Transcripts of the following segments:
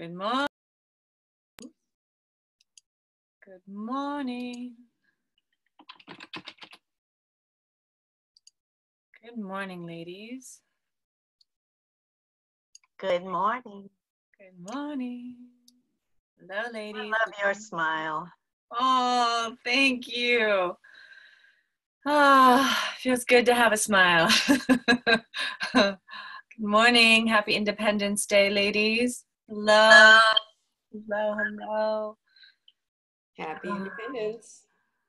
Good morning. Good morning. Good morning, ladies. Good morning. Good morning. Hello, ladies. I love your smile. Oh, thank you. Ah, feels good to have a smile. Good morning. Happy Independence Day, ladies. Hello. Hello, hello. Happy Independence.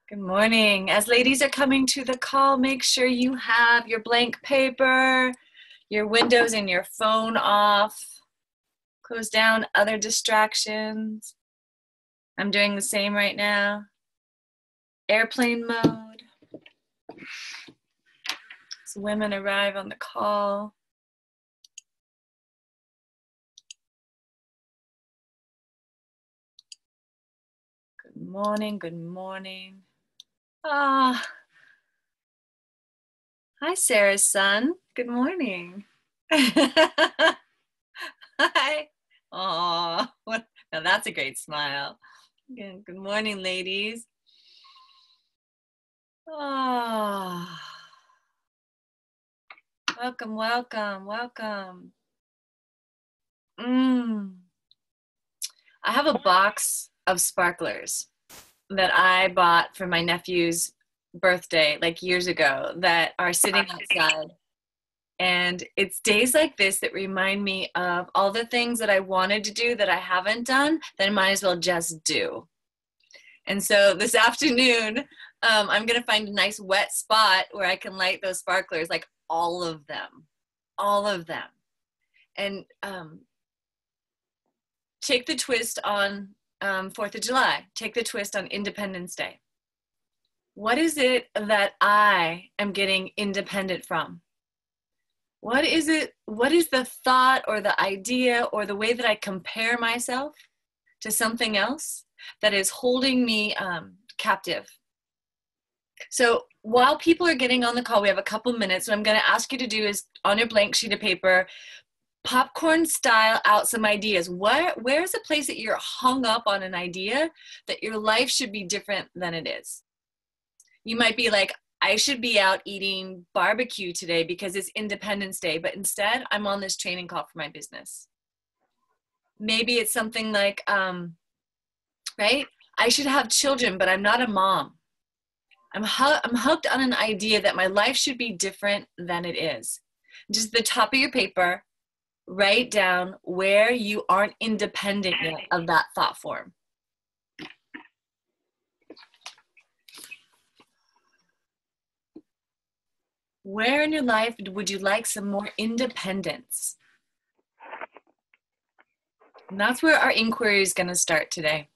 Good morning. As ladies are coming to the call, make sure you have your blank paper, your windows and your phone off. Close down other distractions. I'm doing the same right now. Airplane mode. As women arrive on the call. Good morning, good morning. Ah. Hi, Sarah's son. Good morning. Hi. Aw, now that's a great smile. Good morning, ladies. Oh, welcome, welcome, welcome. I have a box of sparklers that I bought for my nephew's birthday like years ago that are sitting outside. And it's days like this that remind me of all the things that I wanted to do that I haven't done, that I might as well just do. And so this afternoon, I'm going to find a nice wet spot where I can light those sparklers, like all of them. And take the twist on 4th of July. Take the twist on Independence Day. What is it that I am getting independent from? What is it? What is the thought or the idea or the way that I compare myself to something else that is holding me captive? So while people are getting on the call, we have a couple minutes. What I'm going to ask you to do is on your blank sheet of paper, popcorn style out some ideas. Where's a place that you're hung up on an idea that your life should be different than it is? You might be like, I should be out eating barbecue today because it's Independence Day, but instead I'm on this training call for my business. Maybe it's something like, right? I should have children, but I'm not a mom. I'm hooked on an idea that my life should be different than it is. Just at the top of your paper, write down where you aren't independent yet of that thought form. Where in your life would you like some more independence? And that's where our inquiry is going to start today.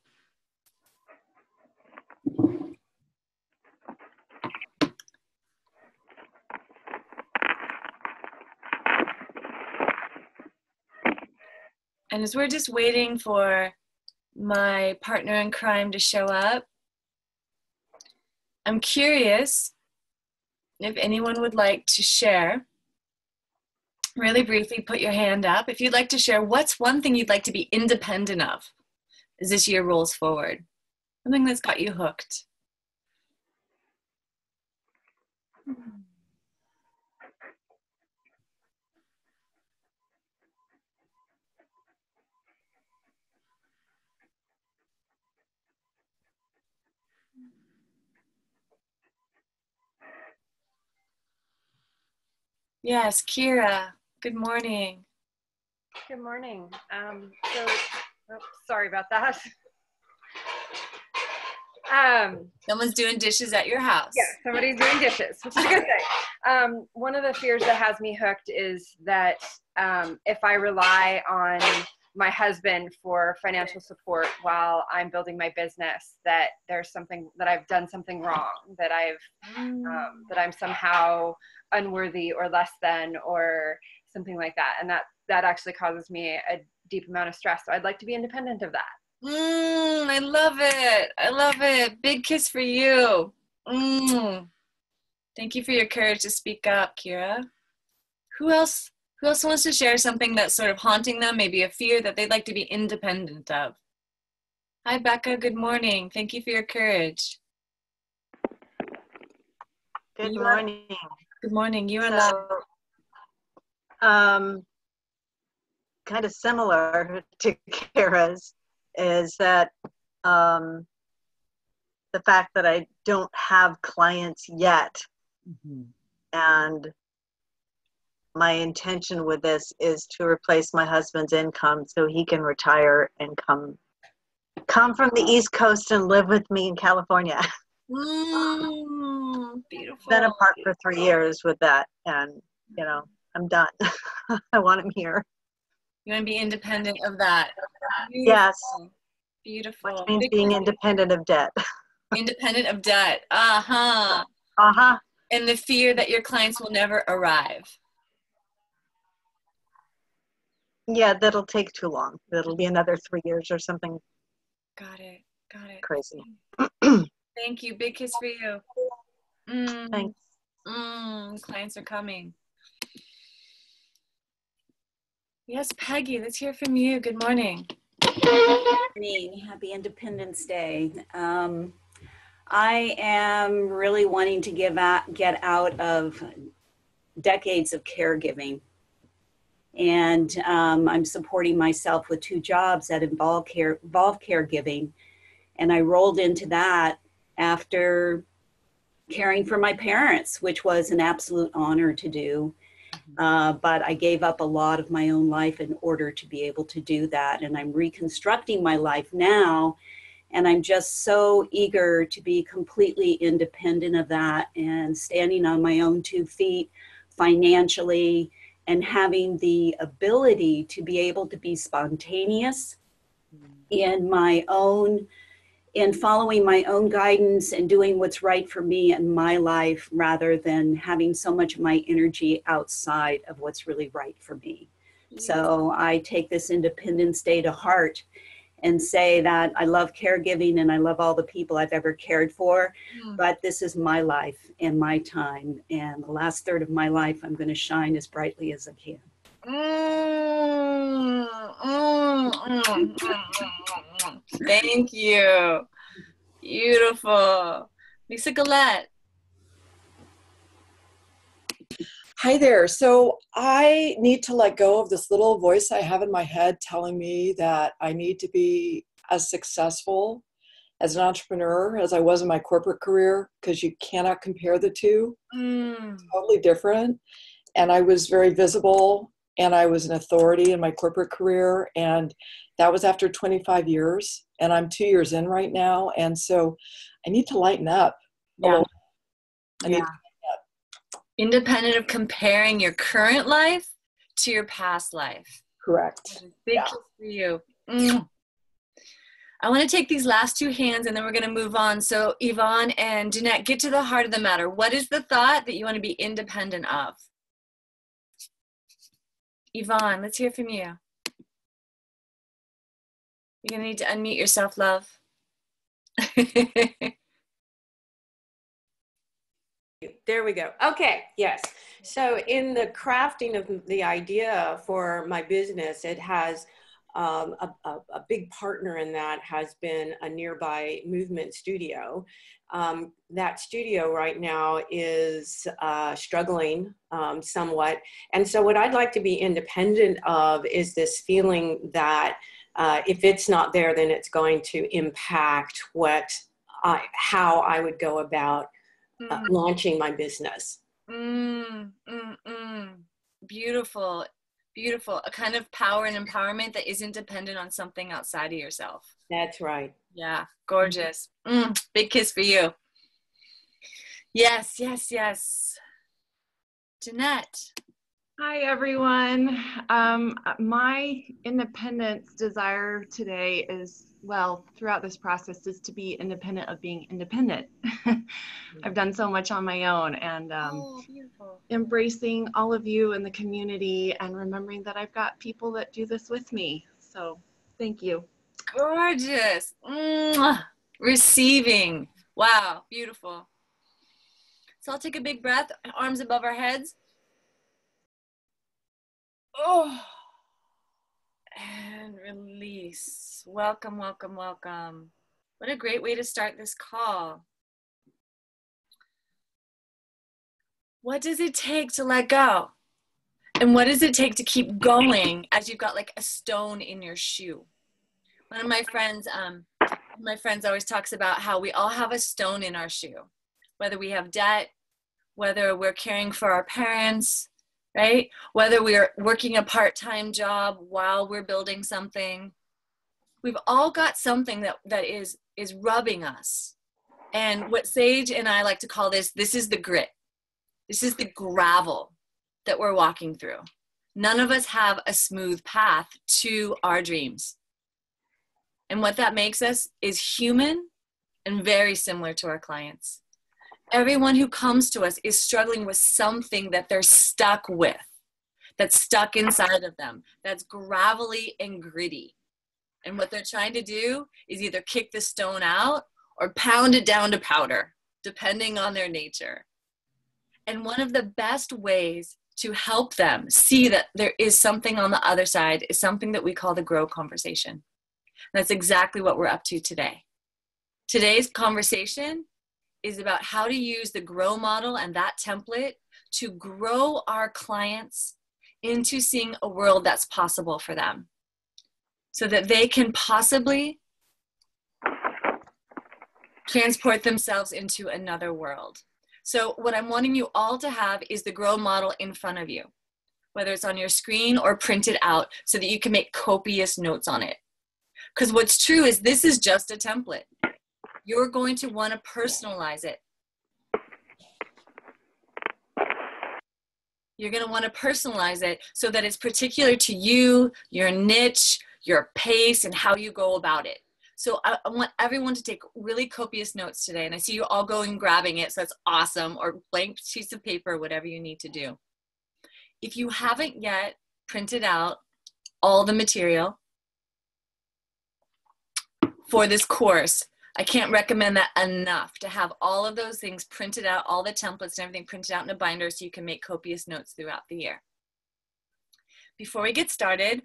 And as we're just waiting for my partner in crime to show up, I'm curious if anyone would like to share. Really briefly, put your hand up. If you'd like to share, what's one thing you'd like to be independent of as this year rolls forward? Something that's got you hooked. Yes, Kira, good morning. Good morning. Sorry about that. Someone's doing dishes at your house. Yeah, somebody's doing dishes, which is a good thing. One of the fears that has me hooked is that if I rely on my husband for financial support while I'm building my business, that there's something that I've done something wrong, that I'm somehow unworthy or less than or something like that, and that actually causes me a deep amount of stress. So I'd like to be independent of that. I love it. I love it. Big kiss for you. Thank you for your courage to speak up, Kira. Who else Who else wants to share something that's sort of haunting them, maybe a fear that they'd like to be independent of? Hi, Becca. Good morning. Thank you for your courage. Good morning. Good morning. You are live. So, kind of similar to Kara's is that the fact that I don't have clients yet. Mm-hmm. And my intention with this is to replace my husband's income so he can retire and come from the East Coast and live with me in California. Beautiful. Been apart for 3 years with that, and I'm done. I want him here. You want to be independent of that. Beautiful. Yes. Beautiful. Which means being independent of debt. Independent of debt. Uh-huh. Uh-huh. And the fear that your clients will never arrive. Yeah, that'll take too long. That'll be another 3 years or something. Got it. Crazy. Thank you. Big kiss for you. Thanks. Clients are coming. Yes, Peggy, let's hear from you. Good morning. Good morning. Happy Independence Day. I am really wanting to get out of decades of caregiving. And I'm supporting myself with 2 jobs that involve caregiving. And I rolled into that after caring for my parents, which was an absolute honor to do. But I gave up a lot of my own life in order to be able to do that. And I'm reconstructing my life now. And I'm just so eager to be completely independent of that and standing on my own 2 feet financially and having the ability to be able to be spontaneous in following my own guidance and doing what's right for me in my life rather than having so much of my energy outside of what's really right for me. So I take this Independence Day to heart and say that I love caregiving and I love all the people I've ever cared for, but this is my life and my time. And the last third of my life, I'm going to shine as brightly as I can. Thank you. Beautiful. Lisa Gillette. Hi there. So I need to let go of this little voice I have in my head telling me that I need to be as successful as an entrepreneur as I was in my corporate career, because you cannot compare the two. It's totally different. And I was very visible and I was an authority in my corporate career. And that was after 25 years. And I'm 2 years in right now. And so I need to lighten up. Yeah. I need to independent of comparing your current life to your past life. Correct. Big kiss for you. I want to take these last 2 hands and then we're going to move on. So Yvonne and Jeanette, get to the heart of the matter. What is the thought that you want to be independent of? Yvonne, let's hear from you. You're going to need to unmute yourself, love. There we go. Okay, yes. So in the crafting of the idea for my business, it has a big partner in that has been a nearby movement studio. That studio right now is struggling somewhat. And so what I'd like to be independent of is this feeling that if it's not there, then it's going to impact how I would go about launching my business. Beautiful, beautiful. A kind of power and empowerment that isn't dependent on something outside of yourself. That's right. Yeah, gorgeous. Big kiss for you. Yes, yes, yes. Jeanette. Hi, everyone. My independence desire today is, well, throughout this process, is to be independent of being independent. I've done so much on my own, and embracing all of you in the community and remembering that I've got people that do this with me. So thank you. Gorgeous. Receiving. Wow, beautiful. So I'll take a big breath, arms above our heads. Oh, and release. Welcome, welcome, welcome. What a great way to start this call. What does it take to let go? And what does it take to keep going as you've got like a stone in your shoe? One of my friends always talks about how we all have a stone in our shoe, whether we have debt, whether we're caring for our parents, right? Whether we're working a part-time job while we're building something. We've all got something that is rubbing us. And what Sage and I like to call this is the grit. This is the gravel that we're walking through. None of us have a smooth path to our dreams. And what that makes us is human and very similar to our clients. Everyone who comes to us is struggling with something that they're stuck with, that's stuck inside of them, that's gravelly and gritty. And what they're trying to do is either kick the stone out or pound it down to powder, depending on their nature. And one of the best ways to help them see that there is something on the other side is something that we call the grow conversation. That's exactly what we're up to today. Today's conversation is about how to use the grow model and that template to grow our clients into seeing a world that's possible for them so that they can possibly transport themselves into another world. So what I'm wanting you all to have is the grow model in front of you, whether it's on your screen or printed out so that you can make copious notes on it. Because what's true is this is just a template. You're going to want to personalize it. You're going to want to personalize it so that it's particular to you, your niche, your pace, and how you go about it. So I want everyone to take really copious notes today. And I see you all going and grabbing it, so that's awesome, or blank sheets of paper, whatever you need to do. If you haven't yet printed out all the material for this course, I can't recommend that enough, to have all of those things printed out, all the templates and everything printed out in a binder so you can make copious notes throughout the year. Before we get started,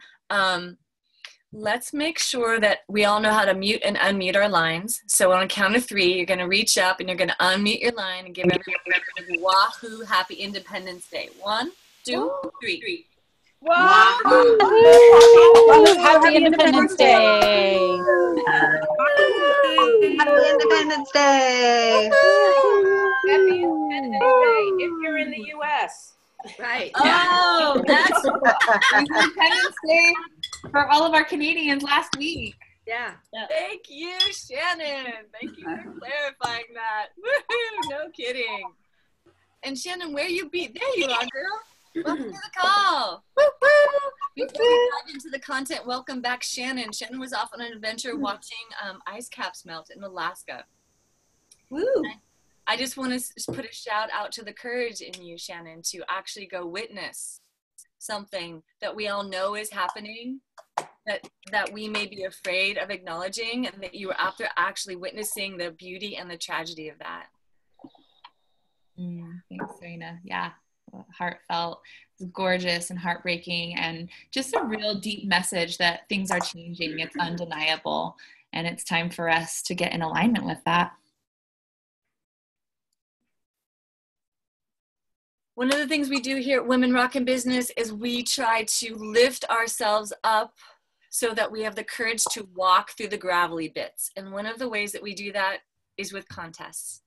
let's make sure that we all know how to mute and unmute our lines. So on a count of 3, you're going to reach up and you're going to unmute your line and give everyone a wahoo happy Independence Day. 1, 2, 3. Wahoo! Happy Independence Day! Happy Independence Day! Happy Independence Day if you're in the U.S. Right. Oh, that's Independence Day for all of our Canadians last week. Yeah. Thank you, Shannon. Thank you for clarifying that. Woohoo! No kidding. And Shannon, where you be? There you are, girl. Welcome to the call. Woo-hoo! Before we dive into the content, welcome back, Shannon. Shannon was off on an adventure watching ice caps melt in Alaska. Woo! I just want to put a shout out to the courage in you, Shannon, to actually go witness something that we all know is happening, that we may be afraid of acknowledging, and that you were after actually witnessing the beauty and the tragedy of that. Thanks, Serena. Yeah, heartfelt, gorgeous and heartbreaking, and just a real deep message that things are changing. It's undeniable, and it's time for us to get in alignment with that. One of the things we do here at Women Rock in Business is we try to lift ourselves up so that we have the courage to walk through the gravelly bits. And one of the ways that we do that is with contests.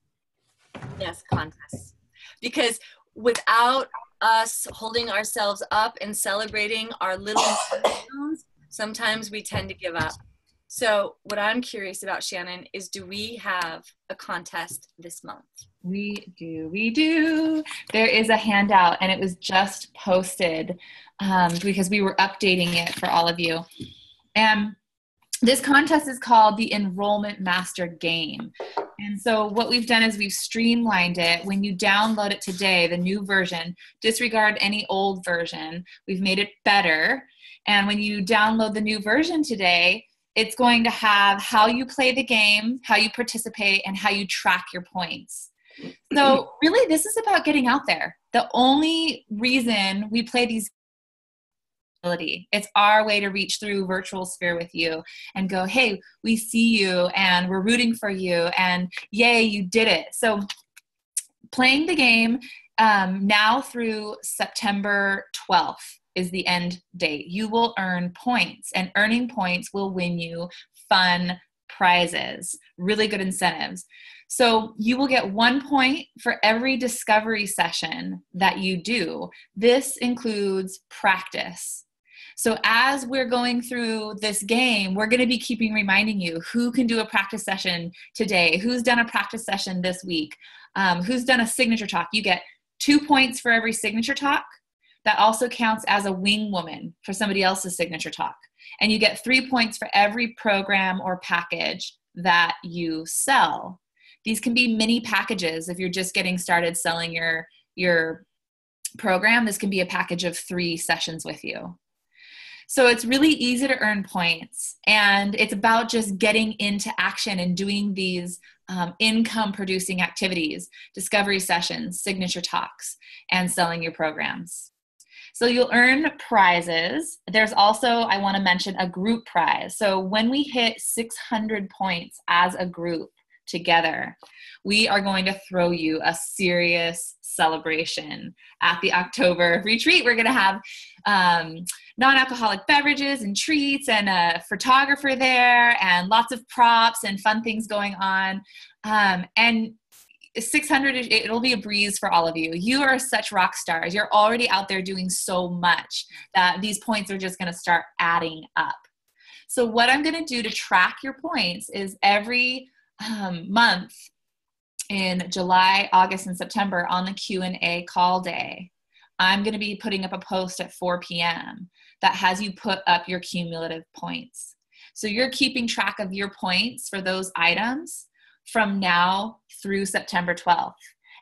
Yes, contests. Because without us holding ourselves up and celebrating our little milestones, sometimes we tend to give up. So what I'm curious about, Shannon, is do we have a contest this month? We do. There is a handout, and it was just posted because we were updating it for all of you. And this contest is called the Enrollment Master Game. And so what we've done is we've streamlined it. When you download it today, the new version, disregard any old version. We've made it better. And when you download the new version today, it's going to have how you play the game, how you participate, and how you track your points. So really, this is about getting out there. The only reason we play these It's our way to reach through virtual sphere with you and go, hey, we see you and we're rooting for you and yay, you did it. So playing the game now through September 12th is the end date. You will earn points, and earning points will win you fun prizes, really good incentives. So you will get 1 point for every discovery session that you do. This includes practice. So as we're going through this game, we're going to be reminding you who can do a practice session today, who's done a practice session this week, who's done a signature talk. You get 2 points for every signature talk. That also counts as a wing woman for somebody else's signature talk. And you get 3 points for every program or package that you sell. These can be mini packages. If you're just getting started selling your program, this can be a package of 3 sessions with you. So it's really easy to earn points, and it's about just getting into action and doing these income producing activities, discovery sessions, signature talks, and selling your programs. So you'll earn prizes. There's also, I want to mention, a group prize. So when we hit 600 points as a group together, we are going to throw you a serious celebration at the October retreat. We're going to have non-alcoholic beverages and treats and a photographer there and lots of props and fun things going on. And 600, it'll be a breeze for all of you. You are such rock stars. You're already out there doing so much that these points are just going to start adding up. So what I'm going to do to track your points is every month in July, August, and September on the Q&A call day, I'm going to be putting up a post at 4 p.m. that has you put up your cumulative points. So you're keeping track of your points for those items from now through September 12th.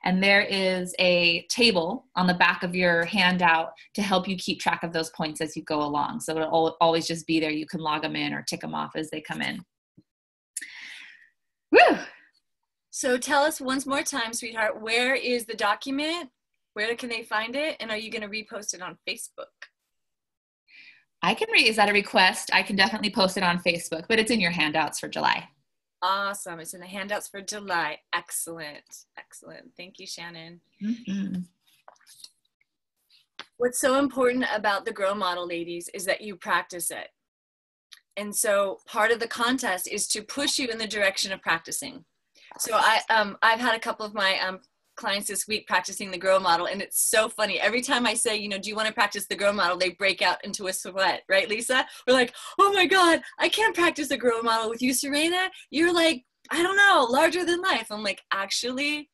And there is a table on the back of your handout to help you keep track of those points as you go along. So it'll always just be there. You can log them in or tick them off as they come in. Woo! So tell us once more time, sweetheart, where is the document? Where can they find it? And are you going to repost it on Facebook? Is that a request? I can definitely post it on Facebook, but it's in your handouts for July. Awesome. It's in the handouts for July. Excellent. Excellent. Thank you, Shannon. Mm-hmm. What's so important about the Grow Model, ladies, is that you practice it. And so part of the contest is to push you in the direction of practicing. So I've had a couple of my clients this week practicing the Grow Model, and it's so funny. Every time I say, do you want to practice the Grow Model, they break out into a sweat, right, Lisa? We're like, oh my God, I can't practice the Grow Model with you, Serena. You're like, I don't know, larger than life. I'm like, actually,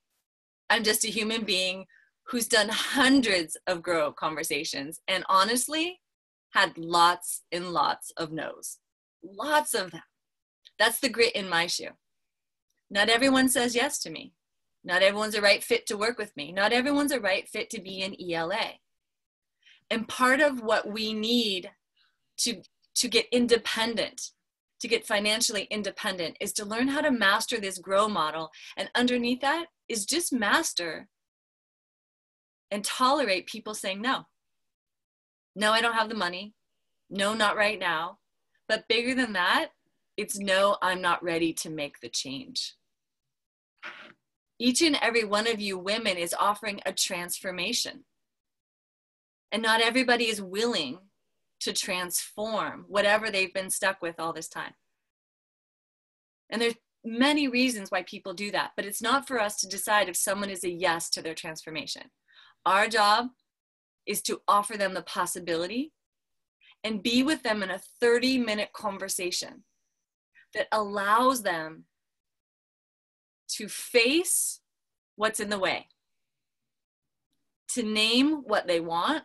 I'm just a human being who's done hundreds of Grow conversations and honestly had lots and lots of no's. Lots of them. That's the grit in my shoe. Not everyone says yes to me. Not everyone's a right fit to work with me. Not everyone's a right fit to be an ELA. And part of what we need to get independent, to get financially independent, is to learn how to master this Grow Model. And underneath that is just master and tolerate people saying no. No, I don't have the money. No, not right now. But bigger than that, it's no, I'm not ready to make the change. Each and every one of you women is offering a transformation. And not everybody is willing to transform whatever they've been stuck with all this time. And there's many reasons why people do that, but it's not for us to decide if someone is a yes to their transformation. Our job is to offer them the possibility and be with them in a 30-minute conversation that allows them to face what's in the way, to name what they want,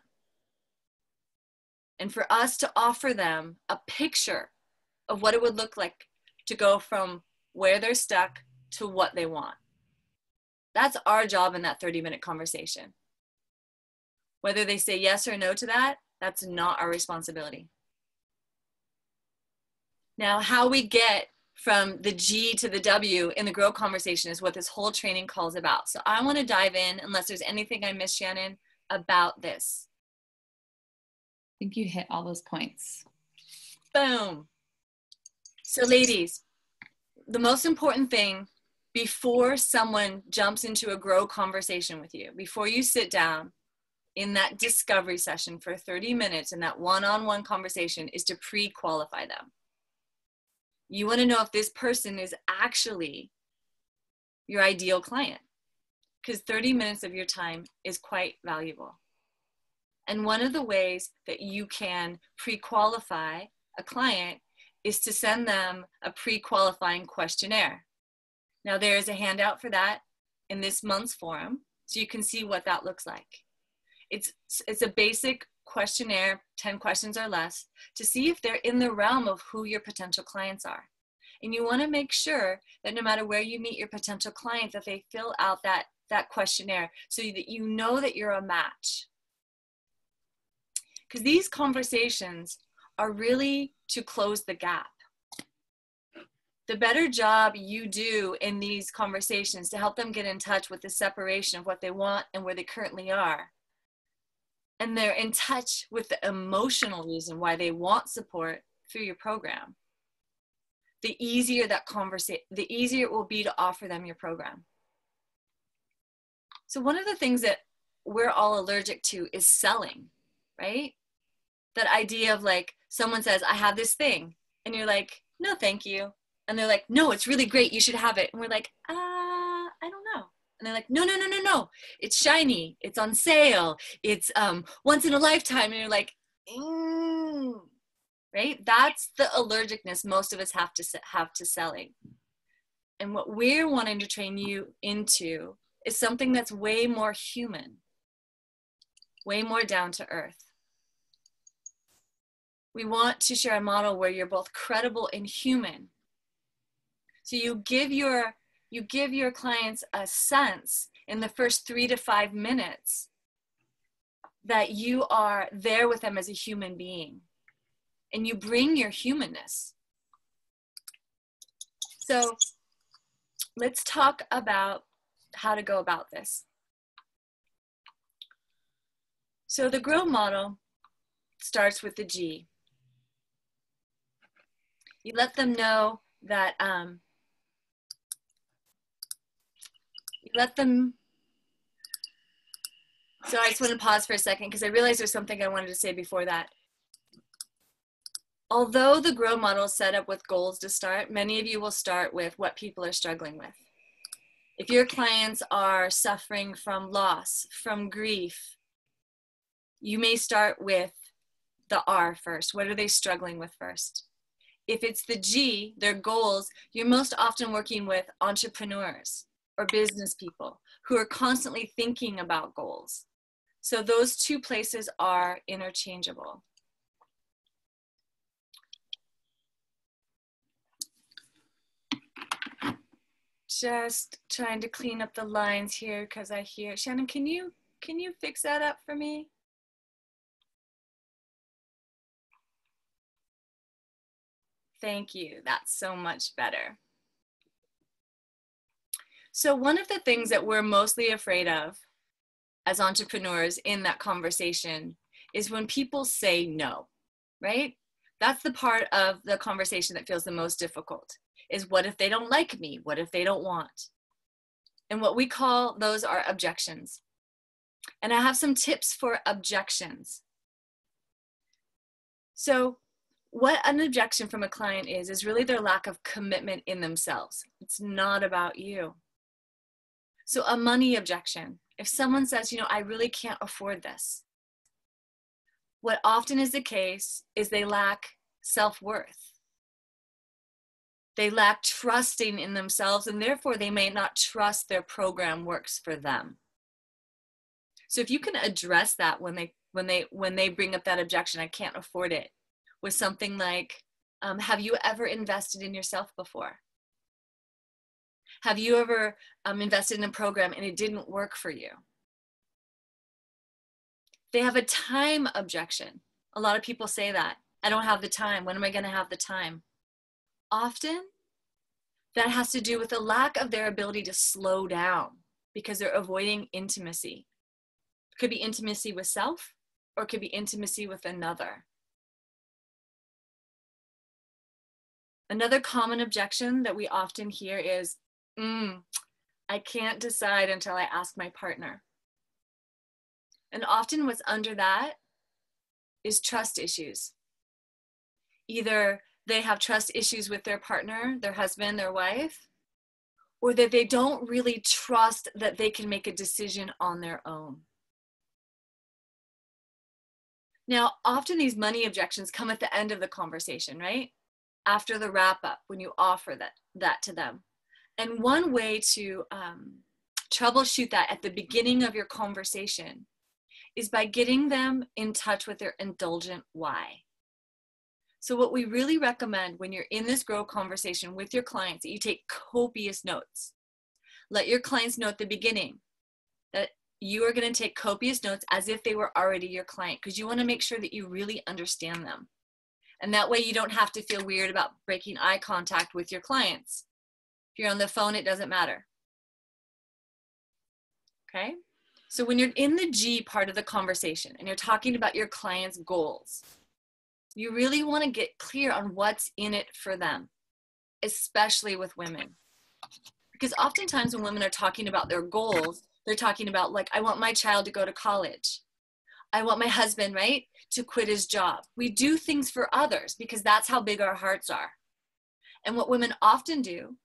and for us to offer them a picture of what it would look like to go from where they're stuck to what they want. That's our job in that 30-minute conversation. Whether they say yes or no to that, that's not our responsibility. Now, how we get from the G to the W in the Grow conversation is what this whole training call is about. So I want to dive in, unless there's anything I missed, Shannon, about this. think you hit all those points. Boom. So ladies, the most important thing before someone jumps into a grow conversation with you, before you sit down in that discovery session for 30 minutes in that one-on-one conversation, is to pre-qualify them. You want to know if this person is actually your ideal client, because 30 minutes of your time is quite valuable. And one of the ways that you can pre-qualify a client is to send them a pre-qualifying questionnaire. Now there is a handout for that in this month's forum, so you can see what that looks like. It's a basic questionnaire, 10 questions or less, to see if they're in the realm of who your potential clients are. And you want to make sure that no matter where you meet your potential client, that they fill out that questionnaire so that you know that you're a match. Because these conversations are really to close the gap. The better job you do in these conversations to help them get in touch with the separation of what they want and where they currently are, and they're in touch with the emotional reason why they want support through your program, the easier the easier it will be to offer them your program. So one of the things that we're all allergic to is selling, right? That idea of like, someone says, I have this thing. And you're like, no, thank you. And they're like, no, it's really great. You should have it. And we're like, I don't know. And they're like, no. It's shiny. It's on sale. It's once in a lifetime. And you're like, right? That's the allergicness most of us have to selling. And what we're wanting to train you into is something that's way more human, way more down to earth. We want to share a model where you're both credible and human. So you give your clients a sense in the first 3 to 5 minutes that you are there with them as a human being, and you bring your humanness. So let's talk about how to go about this. So the GROW model starts with the G. You let them know that, so I just want to pause for a second because I realized there's something I wanted to say before that. Although the GROW model is set up with goals to start, many of you will start with what people are struggling with. If your clients are suffering from loss, from grief, you may start with the R first. What are they struggling with first? If it's the G, their goals, you're most often working with entrepreneurs or business people who are constantly thinking about goals. So those two places are interchangeable. Just trying to clean up the lines here because I hear, Shannon, can you fix that up for me? Thank you. That's so much better. So one of the things that we're mostly afraid of as entrepreneurs in that conversation is when people say no, right? That's the part of the conversation that feels the most difficult, is what if they don't like me? What if they don't want? And what we call those are objections. And I have some tips for objections. So what an objection from a client is really their lack of commitment in themselves. It's not about you. So a money objection. If someone says, I really can't afford this, what often is the case is they lack self-worth. They lack trusting in themselves, and therefore they may not trust their program works for them. So if you can address that when they bring up that objection, I can't afford it, with something like, have you ever invested in yourself before? Have you ever invested in a program and it didn't work for you? They have a time objection. A lot of people say that. I don't have the time. When am I going to have the time? Often, that has to do with the lack of their ability to slow down because they're avoiding intimacy. It could be intimacy with self. or it could be intimacy with another. Another common objection that we often hear is, I can't decide until I ask my partner. And often what's under that is trust issues. Either they have trust issues with their partner, their husband, their wife, or that they don't really trust that they can make a decision on their own. Now, often these money objections come at the end of the conversation, right? After the wrap up, when you offer that to them. And one way to troubleshoot that at the beginning of your conversation is by getting them in touch with their indulgent why. So what we really recommend when you're in this grow conversation with your clients, that you take copious notes. Let your clients know at the beginning that you are going to take copious notes as if they were already your client, because you want to make sure that you really understand them. And that way you don't have to feel weird about breaking eye contact with your clients. If you're on the phone, it doesn't matter. Okay? So when you're in the G part of the conversation and you're talking about your client's goals, you really want to get clear on what's in it for them, especially with women. Because oftentimes when women are talking about their goals, they're talking about, like, I want my child to go to college. I want my husband, right, to quit his job. We do things for others because that's how big our hearts are. And what women often do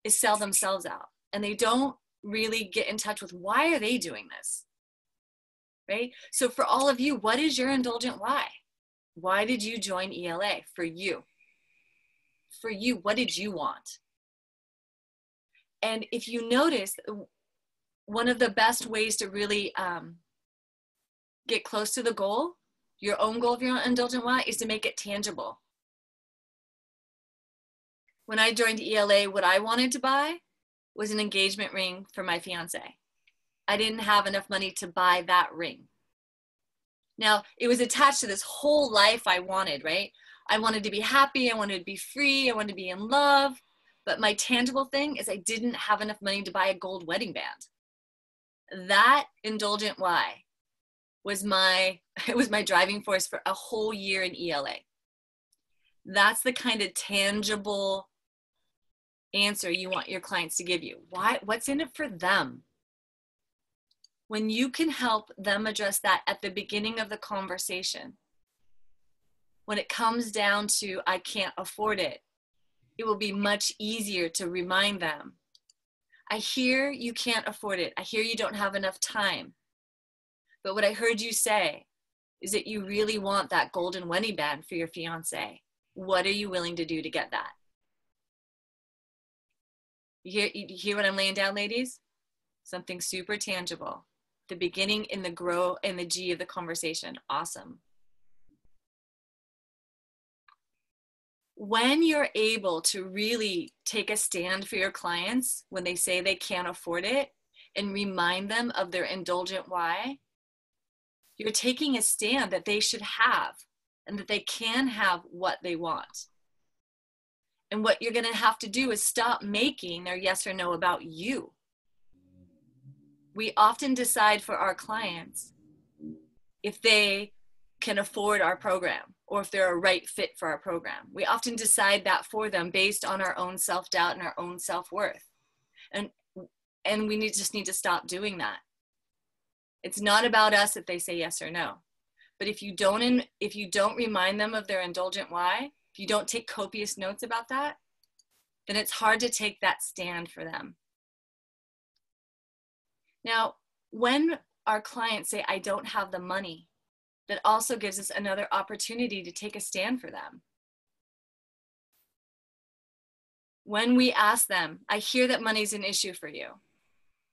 is sell themselves out. And they don't really get in touch with, why are they doing this? Right? So for all of you, what is your indulgent why? Why did you join ELA? For you. For you, what did you want? And if you notice, one of the best ways to really get close to the goal, your own goal of your own indulgent why, is to make it tangible. When I joined ELA, what I wanted to buy was an engagement ring for my fiance. I didn't have enough money to buy that ring. Now, it was attached to this whole life I wanted, right? I wanted to be happy, I wanted to be free, I wanted to be in love. But my tangible thing is I didn't have enough money to buy a gold wedding band. That indulgent why was my driving force for a whole year in ELA. That's the kind of tangible answer you want your clients to give you. Why? What's in it for them? When you can help them address that at the beginning of the conversation, when it comes down to, I can't afford it, it will be much easier to remind them, I hear you can't afford it. I hear you don't have enough time. But what I heard you say is that you really want that golden wedding band for your fiance. What are you willing to do to get that? You hear what I'm laying down, ladies? Something super tangible. The beginning in the grow and the G of the conversation. Awesome. When you're able to really take a stand for your clients when they say they can't afford it and remind them of their indulgent why, you're taking a stand that they should have and that they can have what they want. And what you're going to have to do is stop making their yes or no about you. We often decide for our clients if they can afford our program or if they're a right fit for our program. We often decide that for them based on our own self-doubt and our own self-worth. And we just need to stop doing that. It's not about us if they say yes or no. But if you don't remind them of their indulgent why, if you don't take copious notes about that, then it's hard to take that stand for them. Now, when our clients say, I don't have the money, that also gives us another opportunity to take a stand for them. When we ask them, I hear that money's an issue for you.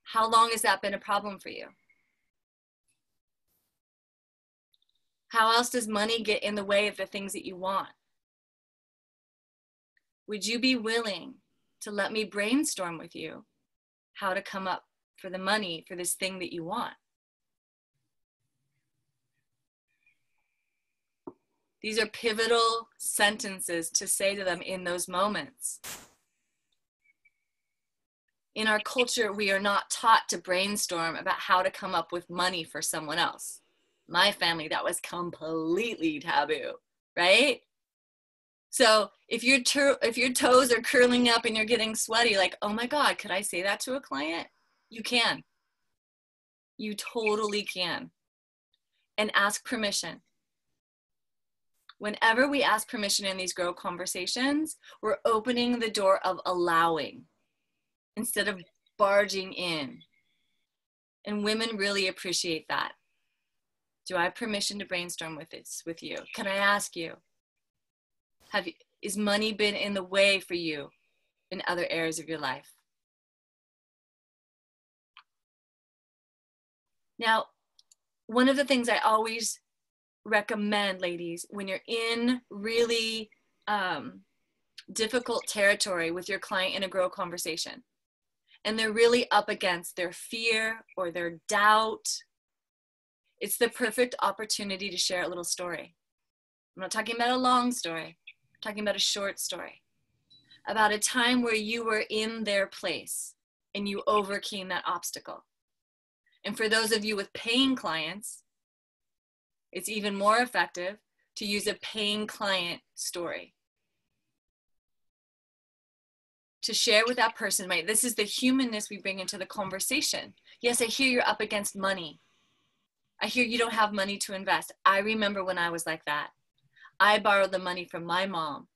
How long has that been a problem for you? How else does money get in the way of the things that you want? Would you be willing to let me brainstorm with you how to come up for the money for this thing that you want? These are pivotal sentences to say to them in those moments. In our culture, we are not taught to brainstorm about how to come up with money for someone else. My family, that was completely taboo, right? So if your toes are curling up and you're getting sweaty, like, oh my God, could I say that to a client? You can. You totally can. And ask permission. Whenever we ask permission in these grow conversations, we're opening the door of allowing instead of barging in. And women really appreciate that. Do I have permission to brainstorm with you? Can I ask you? Is money been in the way for you in other areas of your life? Now, one of the things I always recommend, ladies, when you're in really difficult territory with your client in a grow conversation, and they're really up against their fear or their doubt, it's the perfect opportunity to share a little story. I'm not talking about a long story. I'm talking about a short story about a time where you were in their place and you overcame that obstacle. And for those of you with paying clients, it's even more effective to use a paying client story to share with that person, right? This is the humanness we bring into the conversation. Yes, I hear you're up against money. I hear you don't have money to invest. I remember when I was like that. I borrowed the money from my mom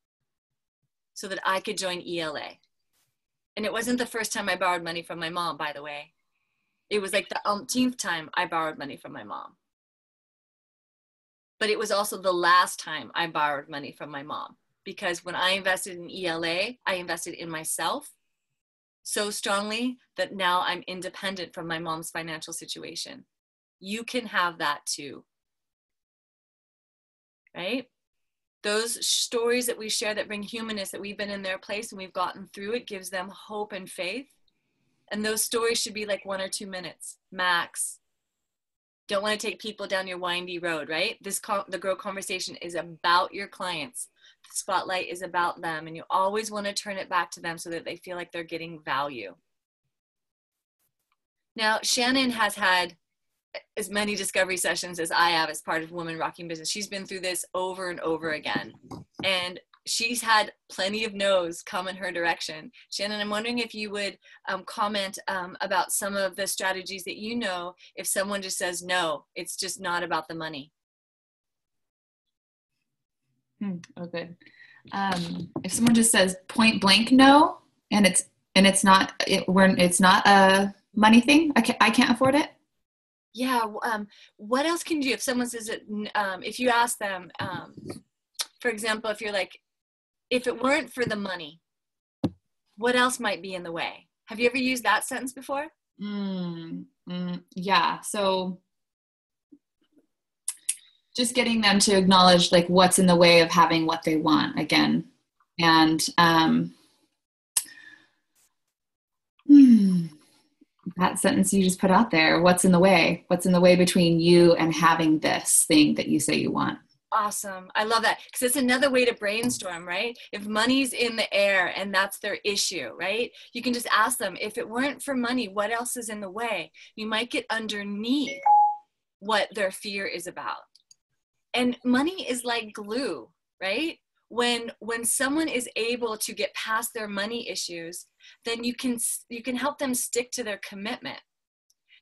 so that I could join ELA. And it wasn't the first time I borrowed money from my mom, by the way. It was like the umpteenth time I borrowed money from my mom. But it was also the last time I borrowed money from my mom, because when I invested in ELA, I invested in myself so strongly that now I'm independent from my mom's financial situation. You can have that too, right? Those stories that we share that bring humanness, that we've been in their place and we've gotten through it, gives them hope and faith. And those stories should be like 1 or 2 minutes max. Don't want to take people down your windy road, right? The grow conversation is about your clients. The spotlight is about them, and you always want to turn it back to them so that they feel like they're getting value. Now, Shannon has had as many discovery sessions as I have as part of Women Rocking Business. She's been through this over and over again, and she's had plenty of no's come in her direction. Shannon, I'm wondering if you would comment about some of the strategies that you know if someone just says no, it's just not about the money. Oh, good. If someone just says point blank no, and it's not a money thing, I can't afford it. Yeah. What else can you do if someone says it? If you ask them, for example, if you're like, if it weren't for the money, what else might be in the way? Have you ever used that sentence before? Yeah. So just getting them to acknowledge like what's in the way of having what they want again. And that sentence you just put out there, what's in the way? What's in the way between you and having this thing that you say you want? Awesome. I love that, because it's another way to brainstorm, right? If money's in the air and that's their issue, right? You can just ask them, if it weren't for money, what else is in the way? You might get underneath what their fear is about. And money is like glue, right? When someone is able to get past their money issues, then you can help them stick to their commitment.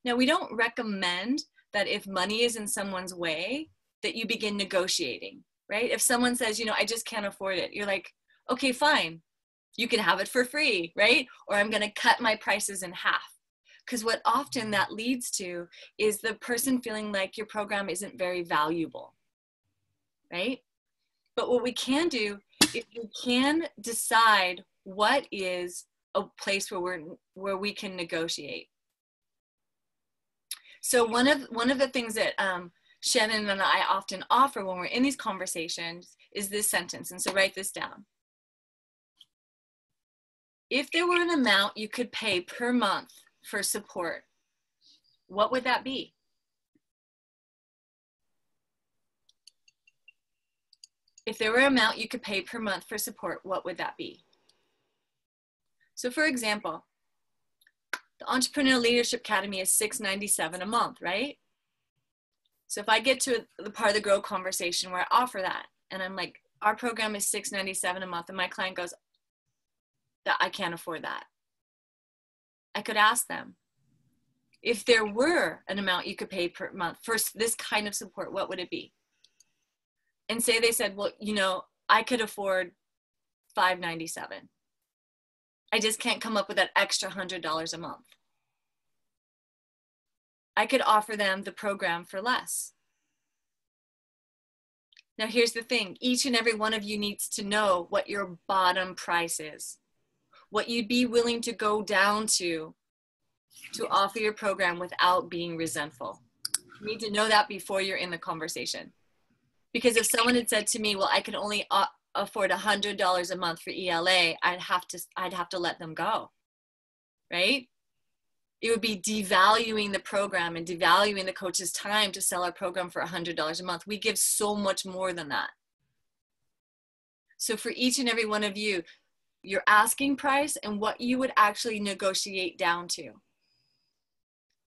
Now, we don't recommend that if money is in someone's way, that you begin negotiating, right? If someone says, I just can't afford it, you're like, okay, fine, you can have it for free, right? Or I'm going to cut my prices in half. Because what often that leads to is the person feeling like your program isn't very valuable, right? But what we can do is we can decide what is a place where we can negotiate. So one of the things that Shannon and I often offer when we're in these conversations is this sentence. And so write this down. If there were an amount you could pay per month for support, what would that be? If there were an amount you could pay per month for support, what would that be? So for example, the Entrepreneurial Leadership Academy is $697 a month, right? So if I get to the part of the grow conversation where I offer that, and I'm like, our program is $697 a month, and my client goes, that I can't afford that. I could ask them, if there were an amount you could pay per month for this kind of support, what would it be? And say they said, well, you know, I could afford $597. I just can't come up with that extra $100 a month. I could offer them the program for less. Now, here's the thing. Each and every one of you needs to know what your bottom price is, what you'd be willing to go down to offer your program without being resentful. You need to know that before you're in the conversation. Because if someone had said to me, well, I can only afford $100 a month for ELA, I'd have to let them go, right? It would be devaluing the program and devaluing the coach's time to sell our program for $100 a month. We give so much more than that. So for each and every one of you, your asking price and what you would actually negotiate down to,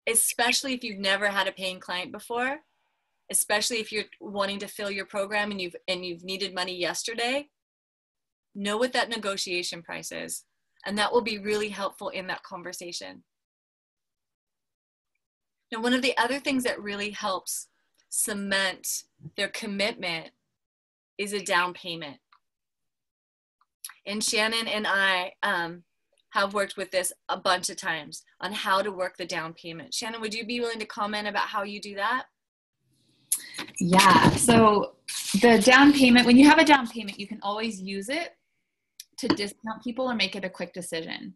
especially if you've never had a paying client before, especially if you're wanting to fill your program and you've needed money yesterday, know what that negotiation price is. And that will be really helpful in that conversation. Now, one of the other things that really helps cement their commitment is a down payment. And Shannon and I have worked with this a bunch of times on how to work the down payment. Shannon, would you be willing to comment about how you do that? Yeah, so the down payment, when you have a down payment, you can always use it to discount people or make it a quick decision.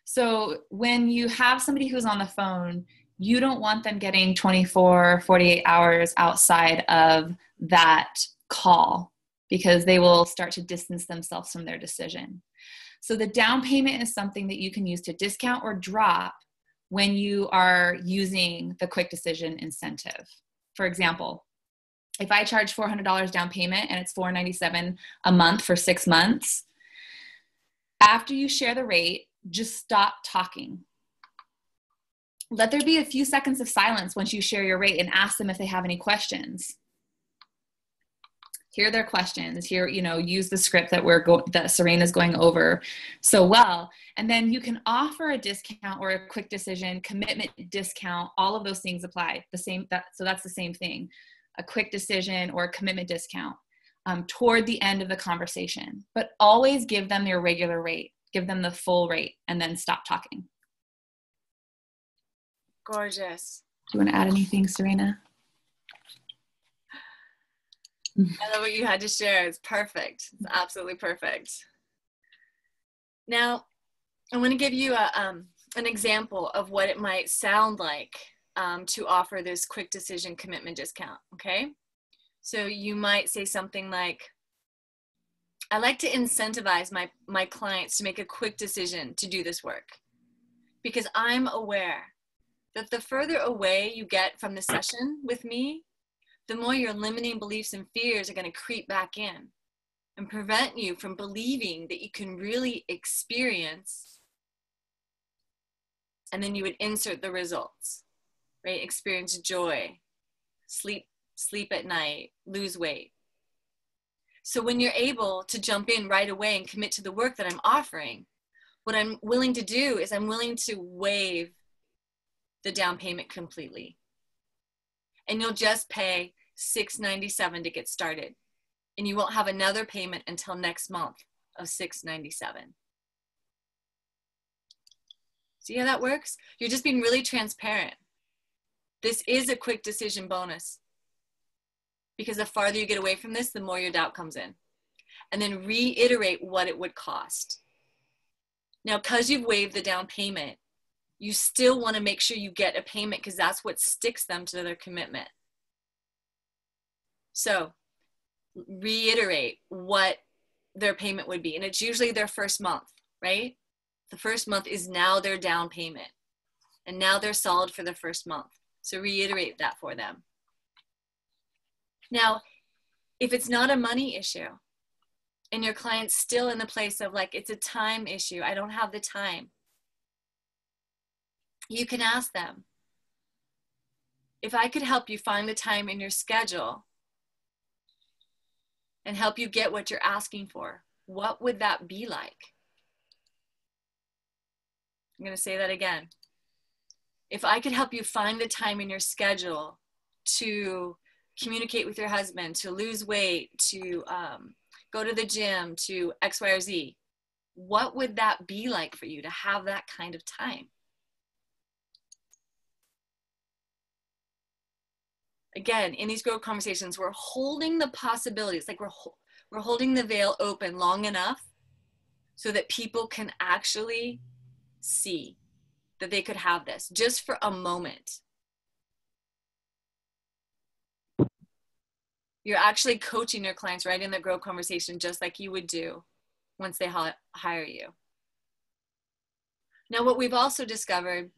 So when you have somebody who's on the phone, you don't want them getting 24, 48 hours outside of that call because they will start to distance themselves from their decision. So the down payment is something that you can use to discount or drop when you are using the quick decision incentive. For example, if I charge $400 down payment and it's $497 a month for 6 months, after you share the rate, just stop talking. Let there be a few seconds of silence once you share your rate and ask them if they have any questions. Hear their questions. Use the script that Serena's going over so well. And then you can offer a discount or a quick decision, commitment discount. All of those things apply. So that's the same thing. A quick decision or a commitment discount toward the end of the conversation. But always give them their regular rate. Give them the full rate and then stop talking. Gorgeous. Do you want to add anything, Serena? I love what you had to share. It's perfect. It's absolutely perfect. Now, I want to give you an example of what it might sound like to offer this quick decision commitment discount, okay? So you might say something like, I like to incentivize my clients to make a quick decision to do this work because I'm aware that the further away you get from the session with me, the more your limiting beliefs and fears are going to creep back in and prevent you from believing that you can really experience. And then you would insert the results, right? Experience joy, sleep at night, lose weight. So when you're able to jump in right away and commit to the work that I'm offering, what I'm willing to do is I'm willing to waive the down payment completely. And you'll just pay $697 to get started. And you won't have another payment until next month of $697. See how that works? You're just being really transparent. This is a quick decision bonus. Because the farther you get away from this, the more your doubt comes in. And then reiterate what it would cost. Now, because you've waived the down payment, you still want to make sure you get a payment because that's what sticks them to their commitment. So reiterate what their payment would be. And it's usually their first month, right? The first month is now their down payment. And now they're solid for the first month. So reiterate that for them. Now, if it's not a money issue and your client's still in the place of like, it's a time issue, I don't have the time, you can ask them, if I could help you find the time in your schedule and help you get what you're asking for, what would that be like? I'm going to say that again. If I could help you find the time in your schedule to communicate with your husband, to lose weight, to go to the gym, to X, Y, or Z, what would that be like for you to have that kind of time? Again, in these growth conversations, we're holding the possibilities, like we're holding the veil open long enough so that people can actually see that they could have this just for a moment. You're actually coaching your clients right in the growth conversation, just like you would do once they hire you. Now, what we've also discovered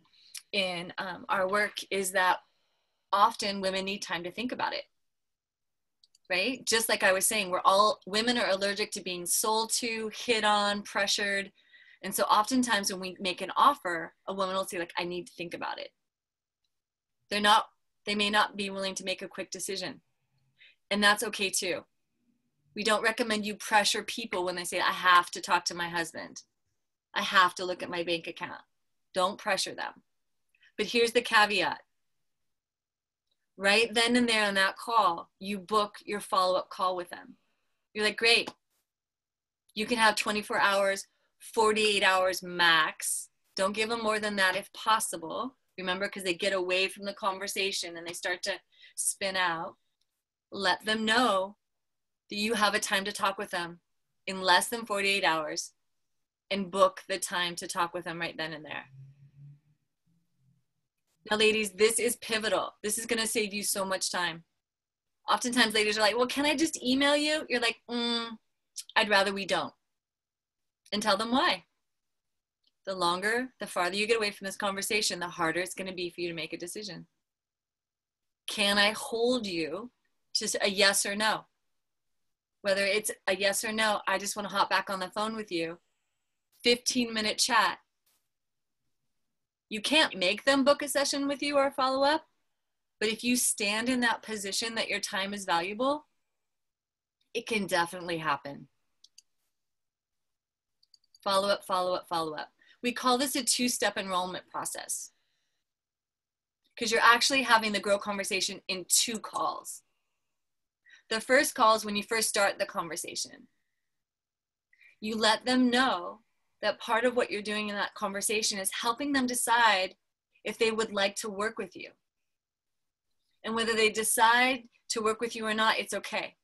in our work is that often women need time to think about it, right? Just like I was saying, women are allergic to being sold to, hit on, pressured. And so oftentimes when we make an offer, a woman will say like, I need to think about it. They may not be willing to make a quick decision. And that's okay too. We don't recommend you pressure people when they say, I have to talk to my husband. I have to look at my bank account. Don't pressure them. But here's the caveat. Right then and there on that call, you book your follow-up call with them. You're like, great. You can have 24 hours, 48 hours max. Don't give them more than that if possible. Remember, because they get away from the conversation and they start to spin out. Let them know that you have a time to talk with them in less than 48 hours and book the time to talk with them right then and there. Now, ladies, this is pivotal. This is going to save you so much time. Oftentimes, ladies are like, well, can I just email you? You're like, I'd rather we don't. And tell them why. The longer, the farther you get away from this conversation, the harder it's going to be for you to make a decision. Can I hold you to a yes or no? Whether it's a yes or no, I just want to hop back on the phone with you. 15-minute chat. You can't make them book a session with you or a follow-up, but if you stand in that position that your time is valuable, it can definitely happen. Follow-up, follow-up, follow-up. We call this a two-step enrollment process because you're actually having the grow conversation in two calls. The first call is when you first start the conversation. You let them know that part of what you're doing in that conversation is helping them decide if they would like to work with you. And whether they decide to work with you or not, it's okay.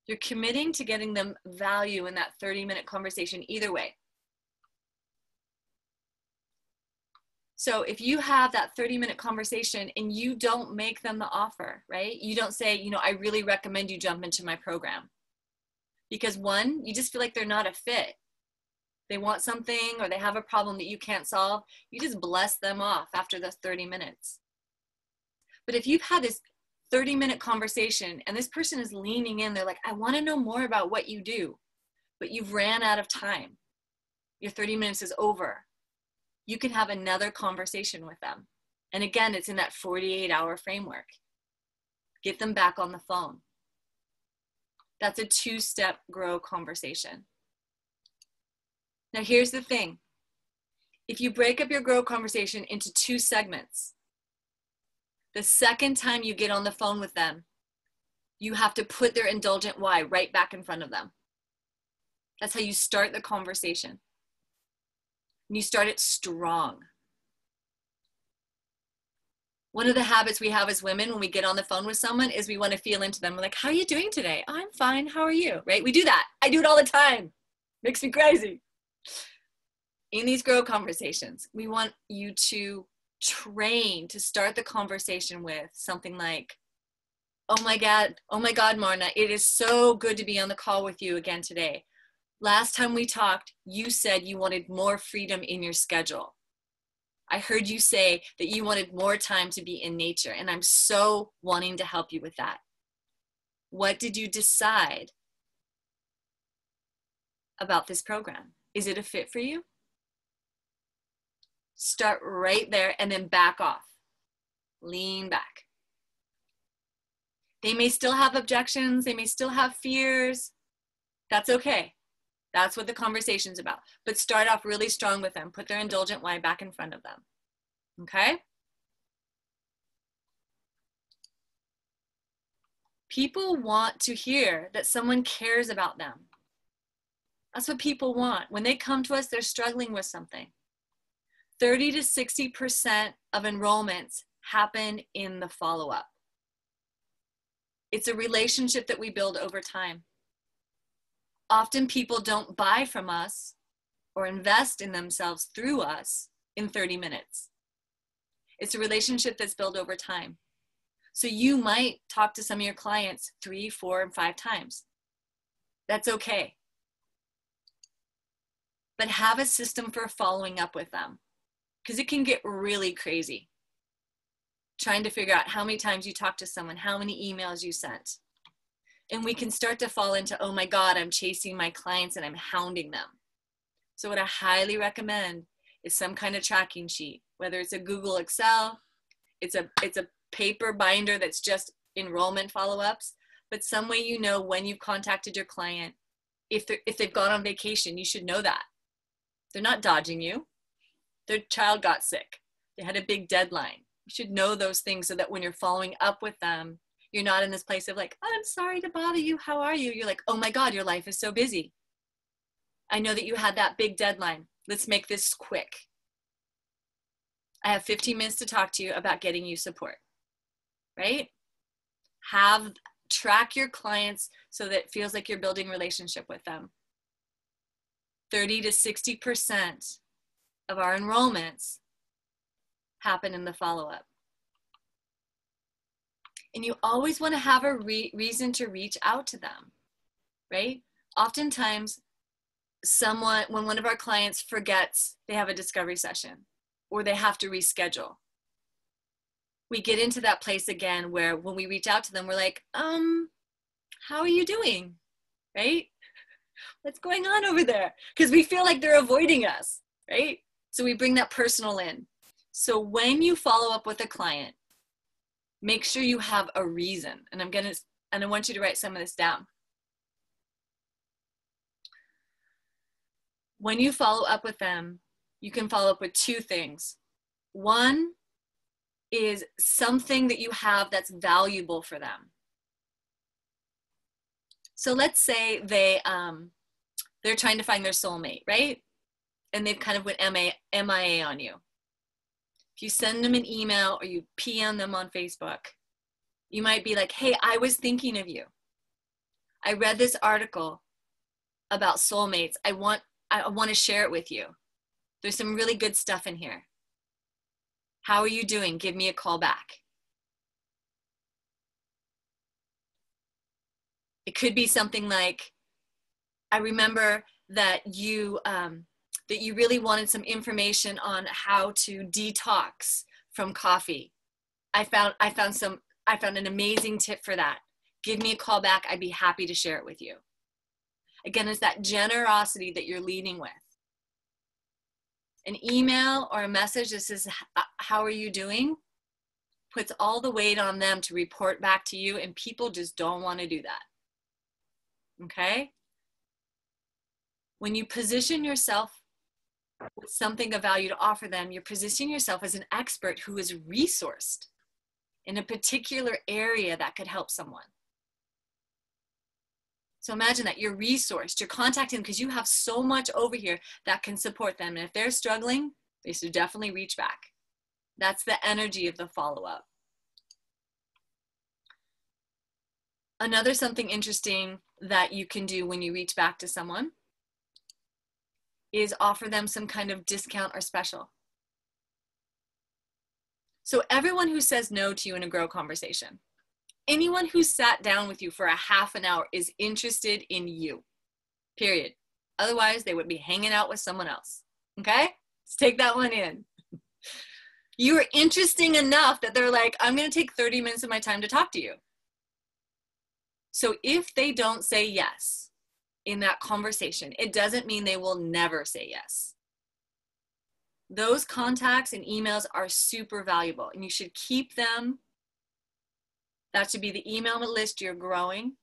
You're committing to getting them value in that 30-minute conversation either way. So if you have that 30-minute conversation and you don't make them the offer, right? You don't say, I really recommend you jump into my program. Because one, you just feel like they're not a fit. They want something or they have a problem that you can't solve. You just bless them off after those 30 minutes. But if you've had this 30-minute conversation and this person is leaning in, they're like, I want to know more about what you do, but you've ran out of time. Your 30 minutes is over. You can have another conversation with them. And again, it's in that 48-hour framework. Get them back on the phone. That's a two-step grow conversation. Now, here's the thing. If you break up your grow conversation into two segments, the second time you get on the phone with them, you have to put their indulgent why right back in front of them. That's how you start the conversation. And you start it strong. One of the habits we have as women when we get on the phone with someone is we want to feel into them. We're like, how are you doing today? Oh, I'm fine. How are you? Right? We do that. I do it all the time. Makes me crazy. In these grow conversations, we want you to train to start the conversation with something like, oh my God, Marna, it is so good to be on the call with you again today. Last time we talked, you said you wanted more freedom in your schedule. I heard you say that you wanted more time to be in nature, and I'm so wanting to help you with that. What did you decide about this program? Is it a fit for you? Start right there and then back off. Lean back. They may still have objections. They may still have fears. That's okay. That's what the conversation's about. But start off really strong with them. Put their indulgent why back in front of them. Okay? People want to hear that someone cares about them. That's what people want. When they come to us, they're struggling with something. 30 to 60% of enrollments happen in the follow-up. It's a relationship that we build over time. Often people don't buy from us or invest in themselves through us in 30 minutes. It's a relationship that's built over time. So you might talk to some of your clients 3, 4, and 5 times. That's okay. But have a system for following up with them, because it can get really crazy. Trying to figure out how many times you talked to someone, how many emails you sent. And we can start to fall into, oh my God, I'm chasing my clients and I'm hounding them. So what I highly recommend is some kind of tracking sheet, whether it's a Google Excel, it's a paper binder that's just enrollment follow-ups, but some way you know when you've contacted your client. If they've gone on vacation, you should know that. They're not dodging you. Their child got sick. They had a big deadline. You should know those things so that when you're following up with them, you're not in this place of like, oh, I'm sorry to bother you. How are you? You're like, oh my God, your life is so busy. I know that you had that big deadline. Let's make this quick. I have 15 minutes to talk to you about getting you support, right? Track your clients so that it feels like you're building a relationship with them. 30 to 60% of our enrollments happen in the follow-up. And you always want to have a reason to reach out to them, right? Oftentimes, when one of our clients forgets they have a discovery session or they have to reschedule, we get into that place again where when we reach out to them, we're like, how are you doing, right? What's going on over there? Because we feel like they're avoiding us, right? So we bring that personal in. So when you follow up with a client, make sure you have a reason. And I want you to write some of this down. When you follow up with them, you can follow up with 2 things. One is something that you have that's valuable for them. So let's say they're trying to find their soulmate, right? And they've kind of went MIA on you. If you send them an email or you PM them on Facebook, you might be like, hey, I was thinking of you. I read this article about soulmates. I want to share it with you. There's some really good stuff in here. How are you doing? Give me a call back. It could be something like, I remember that you really wanted some information on how to detox from coffee. I found an amazing tip for that. Give me a call back. I'd be happy to share it with you. Again, it's that generosity that you're leading with. An email or a message that says, how are you doing? Puts all the weight on them to report back to you, and people just don't want to do that. Okay? When you position yourself with something of value to offer them, you're positioning yourself as an expert who is resourced in a particular area that could help someone. So imagine that you're resourced, you're contacting them because you have so much over here that can support them. And if they're struggling, they should definitely reach back. That's the energy of the follow-up. Another something interesting that you can do when you reach back to someone is offer them some kind of discount or special. So everyone who says no to you in a grow conversation, anyone who sat down with you for a half an hour is interested in you, period. Otherwise, they would be hanging out with someone else, okay? Let's take that one in. You are interesting enough that they're like, I'm going to take 30 minutes of my time to talk to you. So if they don't say yes in that conversation, it doesn't mean they will never say yes. Those contacts and emails are super valuable, and you should keep them That should be the email list you're growing.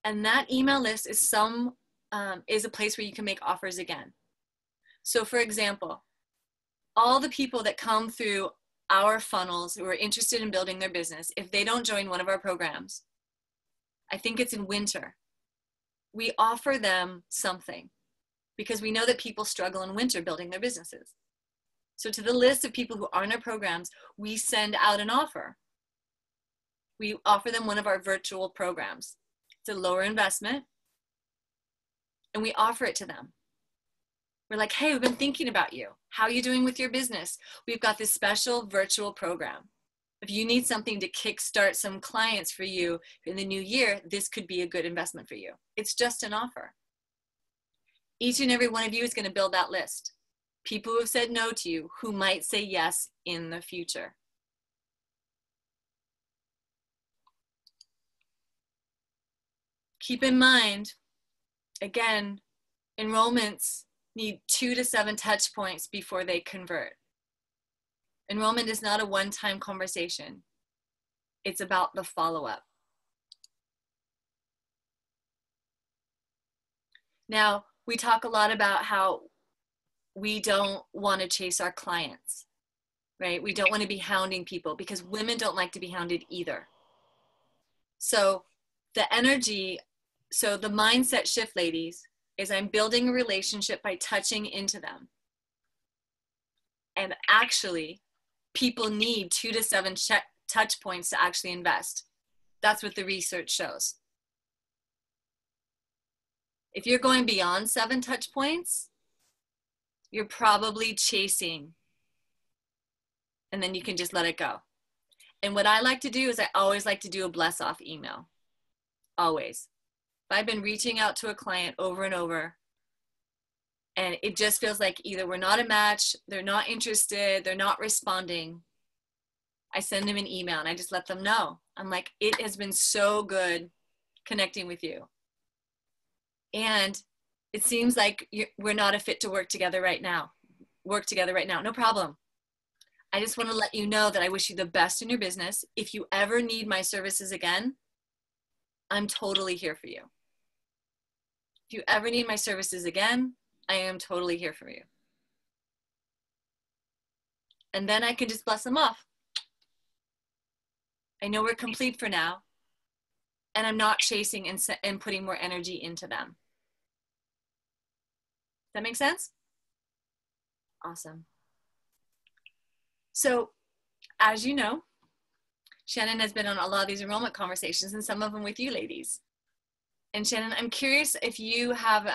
And that email list is a place where you can make offers again. So for example, all the people that come through our funnels who are interested in building their business, if they don't join one of our programs, I think it's in winter, we offer them something because we know that people struggle in winter building their businesses. So to the list of people who are in our programs, we send out an offer. We offer them one of our virtual programs. It's a lower investment, and we offer it to them. We're like, hey, we've been thinking about you. How are you doing with your business? We've got this special virtual program. If you need something to kickstart some clients for you in the new year, this could be a good investment for you. It's just an offer. Each and every one of you is going to build that list. People who have said no to you, who might say yes in the future. Keep in mind, again, enrollments need 2 to 7 touch points before they convert. Enrollment is not a one-time conversation. It's about the follow-up. Now, we talk a lot about how we don't want to chase our clients, right? We don't want to be hounding people because women don't like to be hounded either. So the mindset shift, ladies, is I'm building a relationship by touching into them. And actually, people need 2 to 7 touch points to actually invest. That's what the research shows. If you're going beyond 7 touch points, you're probably chasing, and then you can just let it go. And what I like to do is I always like to do a bless off email. Always. If I've been reaching out to a client over and over, and it just feels like either we're not a match, they're not interested, they're not responding, I send them an email and I just let them know. I'm like, it has been so good connecting with you. And it seems like we're not a fit to work together right now. No problem. I just want to let you know that I wish you the best in your business. If you ever need my services again, I'm totally here for you. If you ever need my services again, I am totally here for you. And then I can just bless them off. I know we're complete for now, and I'm not chasing and putting more energy into them. That make sense? Awesome. So, as you know, Shannon has been on a lot of these enrollment conversations, and some of them with you ladies. And Shannon, I'm curious if you have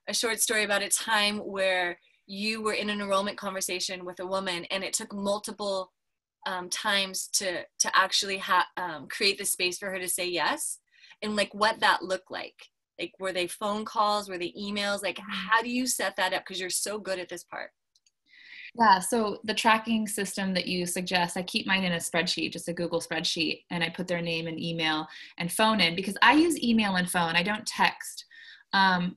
a short story about a time where you were in an enrollment conversation with a woman and it took multiple times to actually create the space for her to say yes, and like what that looked like. Like, were they phone calls? Were they emails? Like, how do you set that up? Because you're so good at this part. Yeah, so the tracking system that you suggest, I keep mine in a spreadsheet, just a Google spreadsheet, and I put their name and email and phone in, because I use email and phone. I don't text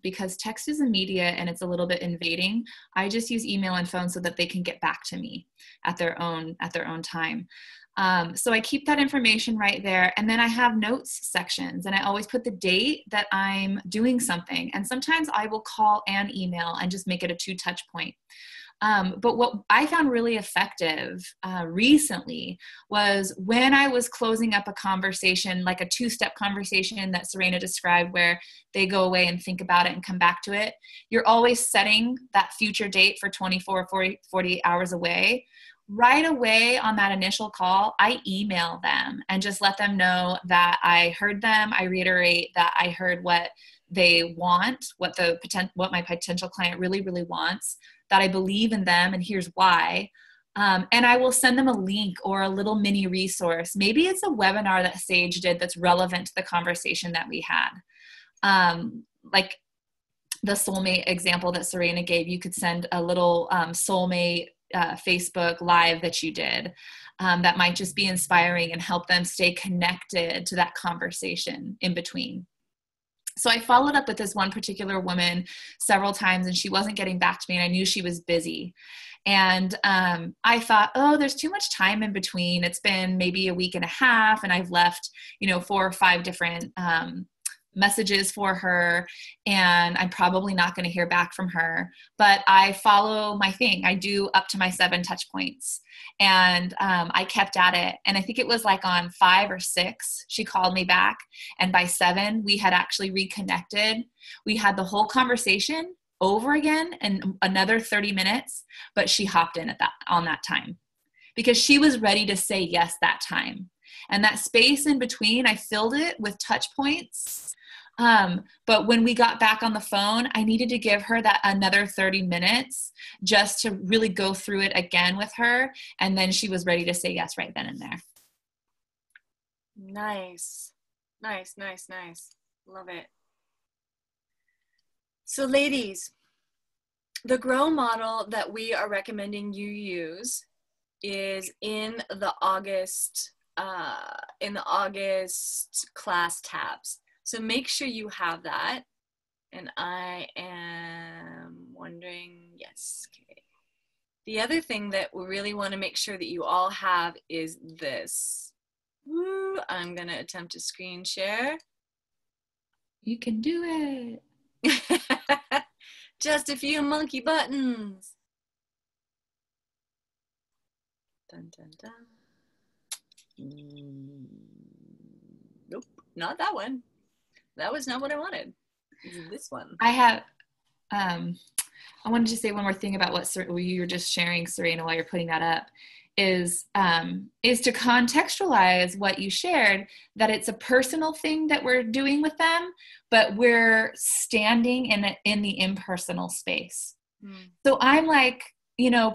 because text is immediate and it's a little bit invading. I just use email and phone so that they can get back to me at their own time. So I keep that information right there. And then I have notes sections, and I always put the date that I'm doing something. And sometimes I will call and email and just make it a 2 touch point. But what I found really effective recently was when I was closing up a conversation, like a 2-step conversation that Serena described, where they go away and think about it and come back to it. You're always setting that future date for 24, 48 hours away. Right away on that initial call, I email them and just let them know that I heard them. I reiterate that I heard what they want, what my potential client really, really wants, that I believe in them, and here's why. And I will send them a link or a little mini resource. Maybe it's a webinar that Sage did that's relevant to the conversation that we had. Like the soulmate example that Serena gave, you could send a little soulmate Facebook Live that you did that might just be inspiring and help them stay connected to that conversation in between. So I followed up with this one particular woman several times, and she wasn't getting back to me, and I knew she was busy. And I thought, oh, there's too much time in between. It's been maybe a week and a half, and I've left, 4 or 5 different messages for her, and I'm probably not going to hear back from her. But I follow my thing. I do up to my 7 touch points, and I kept at it. And I think it was like on 5 or 6, she called me back, and by 7, we had actually reconnected. We had the whole conversation over again and another 30 minutes, but she hopped in on that time because she was ready to say yes that time. And that space in between, I filled it with touch points. But when we got back on the phone, I needed to give her that another 30 minutes just to really go through it again with her. And then she was ready to say yes right then and there. Nice. Nice, nice, nice. Love it. So ladies, the GROW model that we are recommending you use is in the August class tabs. So make sure you have that. And I am wondering, yes, okay. The other thing that we really want to make sure that you all have is this. Woo, I'm going to attempt to screen share. You can do it. Just a few monkey buttons. Dun, dun, dun. Nope, not that one. That was not what I wanted. This one. I have, I wanted to say one more thing about what you were just sharing, Serena, while you're putting that up, is to contextualize what you shared, that it's a personal thing that we're doing with them, but we're standing in the impersonal space. So I'm like,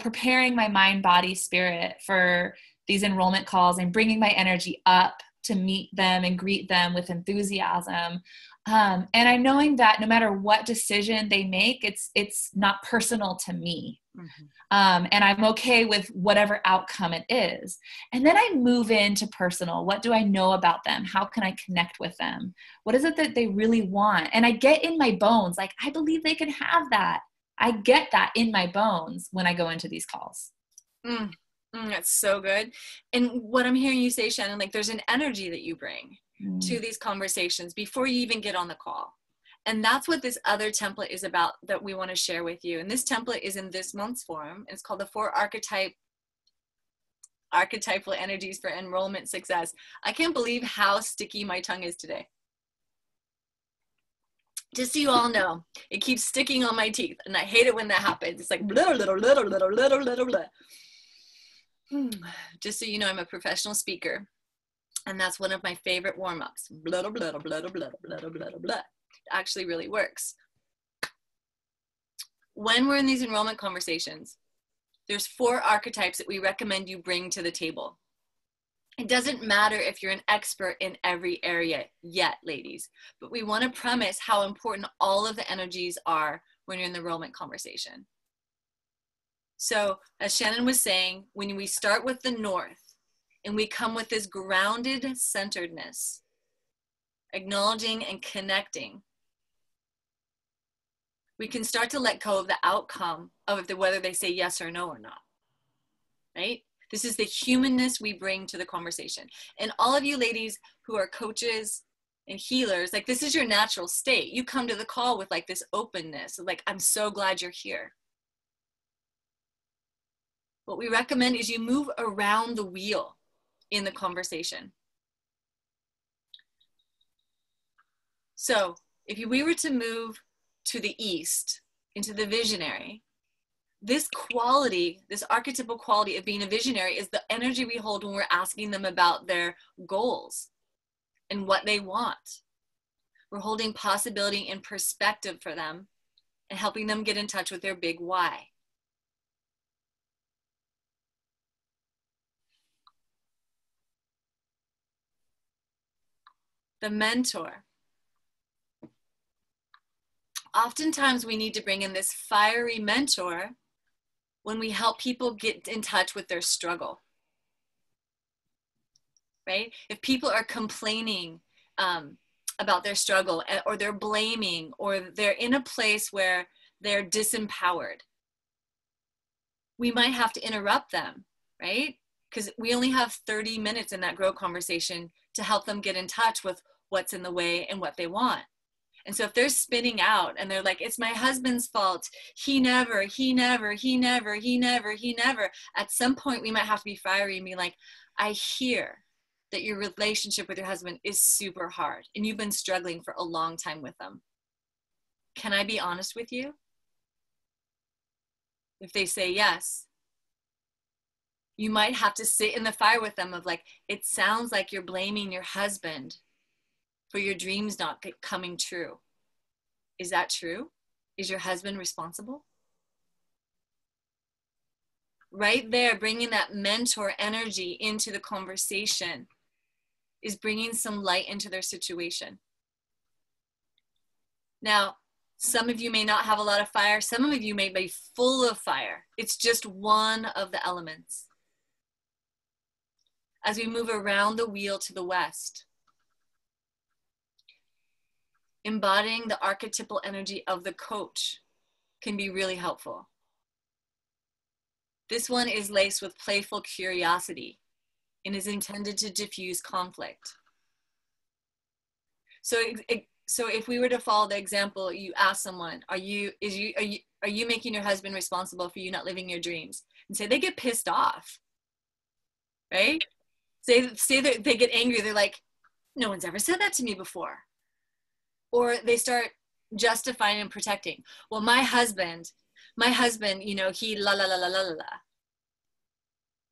preparing my mind, body, spirit for these enrollment calls and bringing my energy up to meet them and greet them with enthusiasm. And I'm knowing that no matter what decision they make, it's not personal to me. Mm-hmm. And I'm okay with whatever outcome it is. And then I move into personal. What do I know about them? How can I connect with them? What is it that they really want? And I get in my bones, like, I believe they can have that. I get that in my bones when I go into these calls. That's so good. And what I'm hearing you say, Shannon, like there's an energy that you bring to these conversations before you even get on the call. And that's what this other template is about that we want to share with you. And this template is in this month's forum. It's called the 4 archetypal energies for enrollment success. I can't believe how sticky my tongue is today. Just so you all know, it keeps sticking on my teeth, and I hate it when that happens. It's like blah, blah, blah, blah, blah, blah, blah, blah. Just so you know, I'm a professional speaker, and that's one of my favorite warm-ups. Blah, blah, blah, blah, blah, blah, blah, blah, blah. It actually really works. When we're in these enrollment conversations, there's 4 archetypes that we recommend you bring to the table. It doesn't matter if you're an expert in every area yet, ladies, but we want to premise how important all of the energies are when you're in the enrollment conversation. So as Shannon was saying, when we start with the north and we come with this grounded centeredness, acknowledging and connecting, we can start to let go of the outcome of whether they say yes or no or not, right? This is the humanness we bring to the conversation. And all of you ladies who are coaches and healers, like this is your natural state. You come to the call with like this openness, like, I'm so glad you're here. What we recommend is you move around the wheel in the conversation. So if we were to move to the east, into the visionary, this quality, this archetypal quality of being a visionary is the energy we hold when we're asking them about their goals and what they want. We're holding possibility and perspective for them and helping them get in touch with their big why. The mentor. Oftentimes we need to bring in this fiery mentor when we help people get in touch with their struggle, right? If people are complaining about their struggle, or they're blaming, or they're in a place where they're disempowered, we might have to interrupt them, right? Because we only have 30 minutes in that grow conversation to help them get in touch with what's in the way and what they want. And so if they're spinning out and they're like, it's my husband's fault, he never, at some point we might have to be fiery and be like, I hear that your relationship with your husband is super hard and you've been struggling for a long time with them. Can I be honest with you? If they say yes, you might have to sit in the fire with them of like, it sounds like you're blaming your husband for your dreams not coming true. Is that true? Is your husband responsible? Right there, bringing that mentor energy into the conversation is bringing some light into their situation. Now, some of you may not have a lot of fire. Some of you may be full of fire. It's just one of the elements. As we move around the wheel to the west, embodying the archetypal energy of the coach can be really helpful. This one is laced with playful curiosity and is intended to diffuse conflict. So if we were to follow the example, you ask someone, are you making your husband responsible for you not living your dreams? And say they get pissed off, right? Say that they get angry. They're like, no one's ever said that to me before. Or they start justifying and protecting. Well, my husband, you know, he la la la la la la la.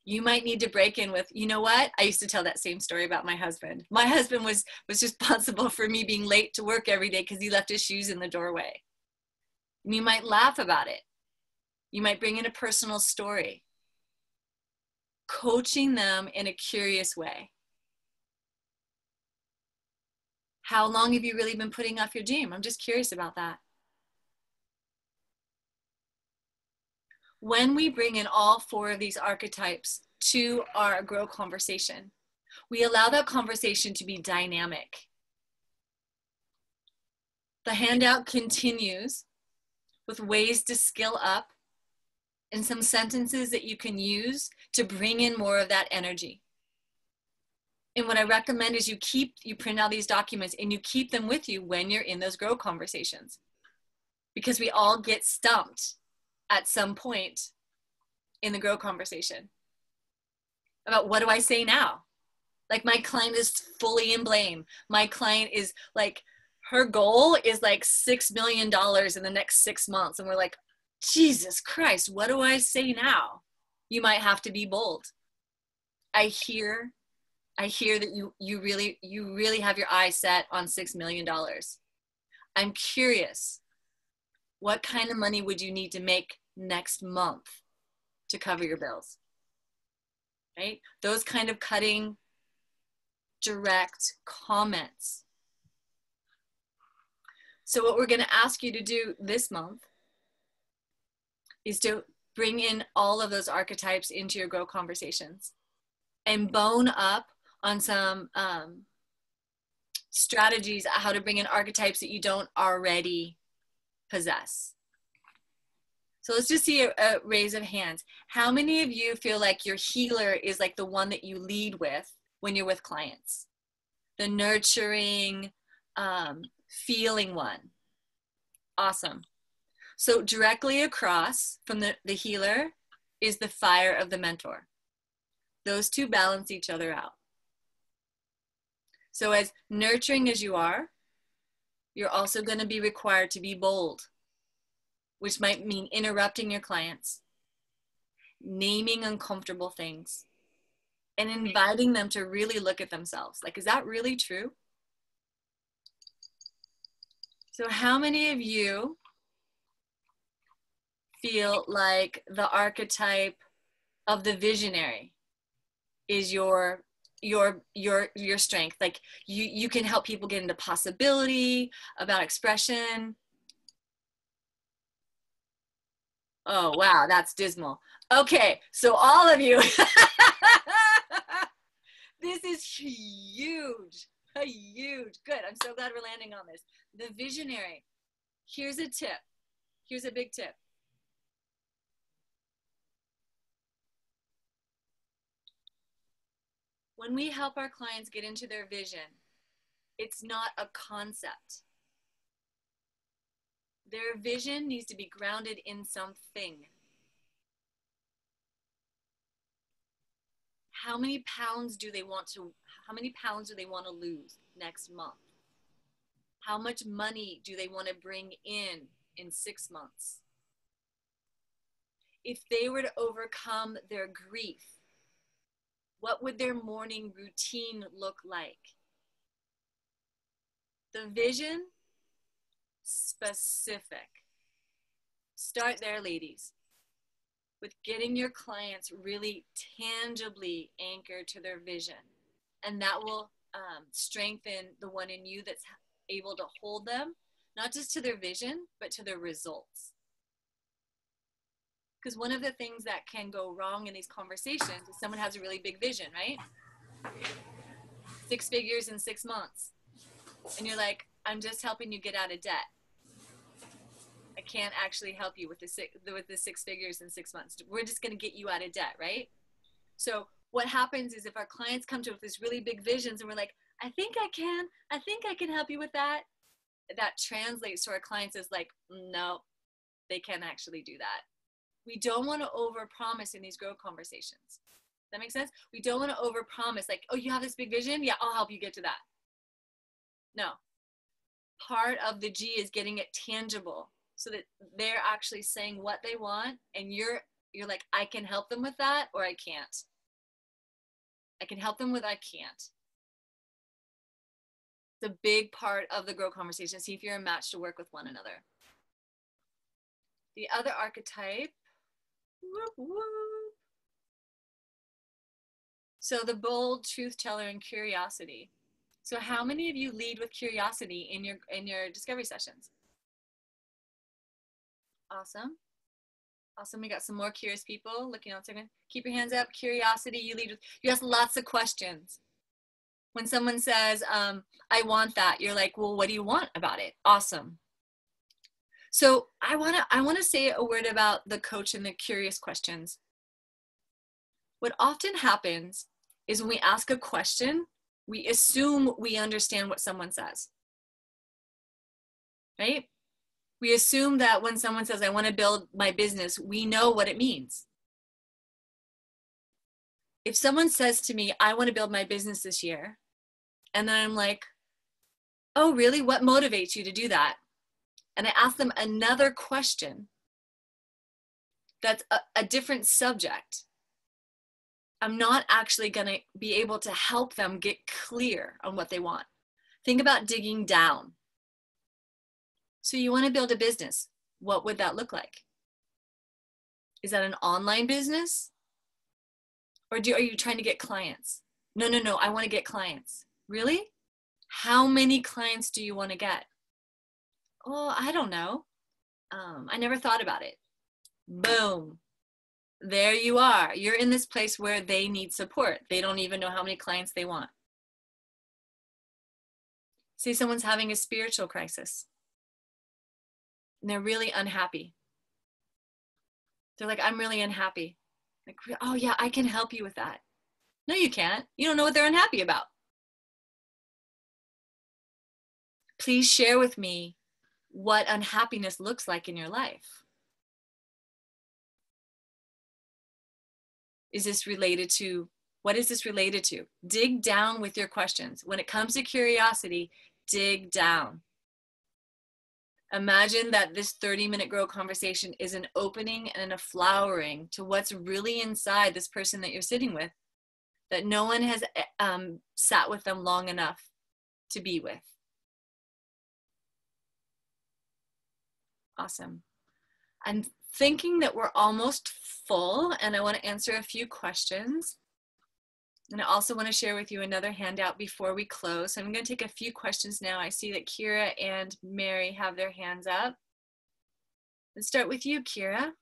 You might need to break in with, you know what? I used to tell that same story about my husband. My husband was responsible for me being late to work every day because he left his shoes in the doorway. And you might laugh about it. You might bring in a personal story. Coaching them in a curious way. How long have you really been putting off your dream? I'm just curious about that. When we bring in all four of these archetypes to our grow conversation, we allow that conversation to be dynamic. The handout continues with ways to skill up and some sentences that you can use to bring in more of that energy. And what I recommend is you print out these documents and you keep them with you when you're in those grow conversations. Because we all get stumped at some point in the grow conversation about what do I say now? Like my client is fully in blame. My client is like, her goal is like $6 million in the next 6 months. And we're like, Jesus Christ, what do I say now? You might have to be bold. I hear that you really have your eyes set on $6 million. I'm curious, what kind of money would you need to make next month to cover your bills? Right? Those kind of cutting, direct comments. So what we're going to ask you to do this month is to bring in all of those archetypes into your grow conversations and bone up on some strategies on how to bring in archetypes that you don't already possess. So let's just see a raise of hands. How many of you feel like your healer is like the one that you lead with when you're with clients? The nurturing, feeling one. Awesome. So directly across from the healer is the fire of the mentor. Those two balance each other out. So as nurturing as you are, you're also going to be required to be bold, which might mean interrupting your clients, naming uncomfortable things, and inviting them to really look at themselves. Like, is that really true? So how many of you feel like the archetype of the visionary is your strength? Like you can help people get into possibility, about expression. Oh, wow, that's dismal. Okay, so all of you, this is huge. Huge. Good. I'm so glad we're landing on this. The visionary. Here's a tip. Here's a big tip. When we help our clients get into their vision, it's not a concept. Their vision needs to be grounded in something. How many pounds do they want to lose next month? How much money do they want to bring in 6 months? If they were to overcome their grief, what would their morning routine look like? The vision, specific. Start there, ladies, with getting your clients really tangibly anchored to their vision. And that will strengthen the one in you that's able to hold them, not just to their vision, but to their results. Because one of the things that can go wrong in these conversations is someone has a really big vision, right? 6 figures in 6 months. And you're like, I'm just helping you get out of debt. I can't actually help you with the 6 figures in 6 months. We're just going to get you out of debt, right? So what happens is if our clients come to us with these really big visions and we're like, I think I can help you with that. That translates to our clients as like, no, they can't actually do that. We don't want to overpromise in these growth conversations. Does that make sense? We don't want to overpromise like, oh, you have this big vision? Yeah, I'll help you get to that. No. Part of the G is getting it tangible so that they're actually saying what they want and you're like, I can help them with that or I can't. I can help them with I can't. It's a big part of the grow conversation. See if you're a match to work with one another. The other archetype. Whoop, whoop. So the bold truth teller and curiosity. So how many of you lead with curiosity in your discovery sessions? Awesome. Awesome. We got some more curious people looking on second. Keep your hands up. Curiosity. You lead with. You ask lots of questions. When someone says, "I want that," you're like, "Well, what do you want about it?" Awesome. So I wanna say a word about the coach and the curious questions. What often happens is when we ask a question, we assume we understand what someone says, right? We assume that when someone says, I want to build my business, we know what it means. If someone says to me, I want to build my business this year, and then I'm like, oh, really? What motivates you to do that? And I ask them another question that's a different subject. I'm not actually going to be able to help them get clear on what they want. Think about digging down. So you want to build a business. What would that look like? Is that an online business? Or are you trying to get clients? No, I want to get clients. Really? How many clients do you want to get? Oh, I don't know. I never thought about it. Boom. There you are. You're in this place where they need support. They don't even know how many clients they want. Say someone's having a spiritual crisis and they're really unhappy. They're like, I'm really unhappy. Like, oh yeah, I can help you with that. No, you can't. You don't know what they're unhappy about. Please share with me what unhappiness looks like in your life. Is this related to, what is this related to? Dig down with your questions. When it comes to curiosity, dig down. Imagine that this 30-minute grow conversation is an opening and a flowering to what's really inside this person that you're sitting with, that no one has sat with them long enough to be with. Awesome. I'm thinking that we're almost full and I want to answer a few questions. And I also want to share with you another handout before we close. So I'm going to take a few questions now. I see that Kira and Mary have their hands up. Let's start with you, Kira.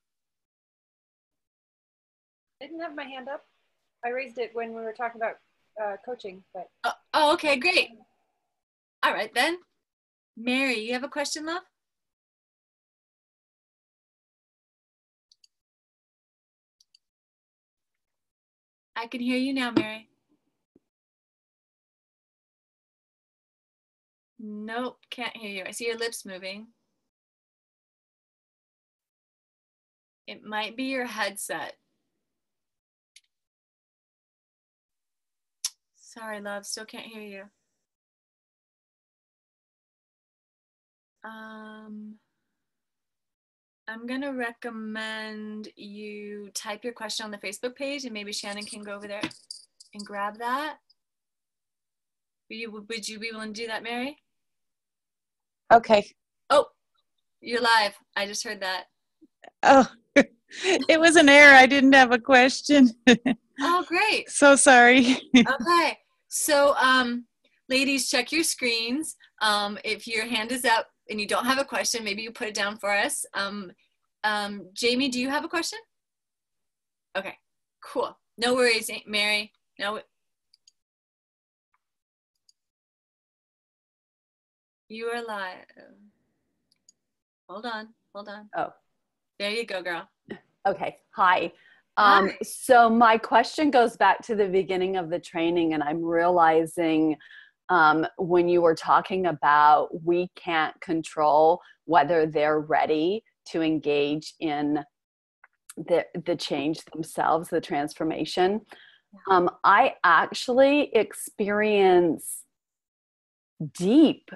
I didn't have my hand up. I raised it when we were talking about coaching, but. Oh, okay, great. All right, then. Mary, you have a question, love? I can hear you now, Mary. Nope, can't hear you. I see your lips moving. It might be your headset. Sorry, love, still can't hear you. I'm gonna recommend you type your question on the Facebook page, and maybe Shannon can go over there and grab that. Would you be willing to do that, Mary? Okay. Oh, you're live. I just heard that. Oh, it was an error. I didn't have a question. Oh, great. So sorry. Okay. So, ladies, check your screens. If your hand is up and you don't have a question, maybe you put it down for us. Jamie, do you have a question? Okay, cool. No worries, Mary. No. You are live. Hold on. Oh. There you go, girl. Okay. Hi. Hi. So my question goes back to the beginning of the training, and I'm realizing when you were talking about we can't control whether they're ready to engage in the change themselves, the transformation. I actually experience deep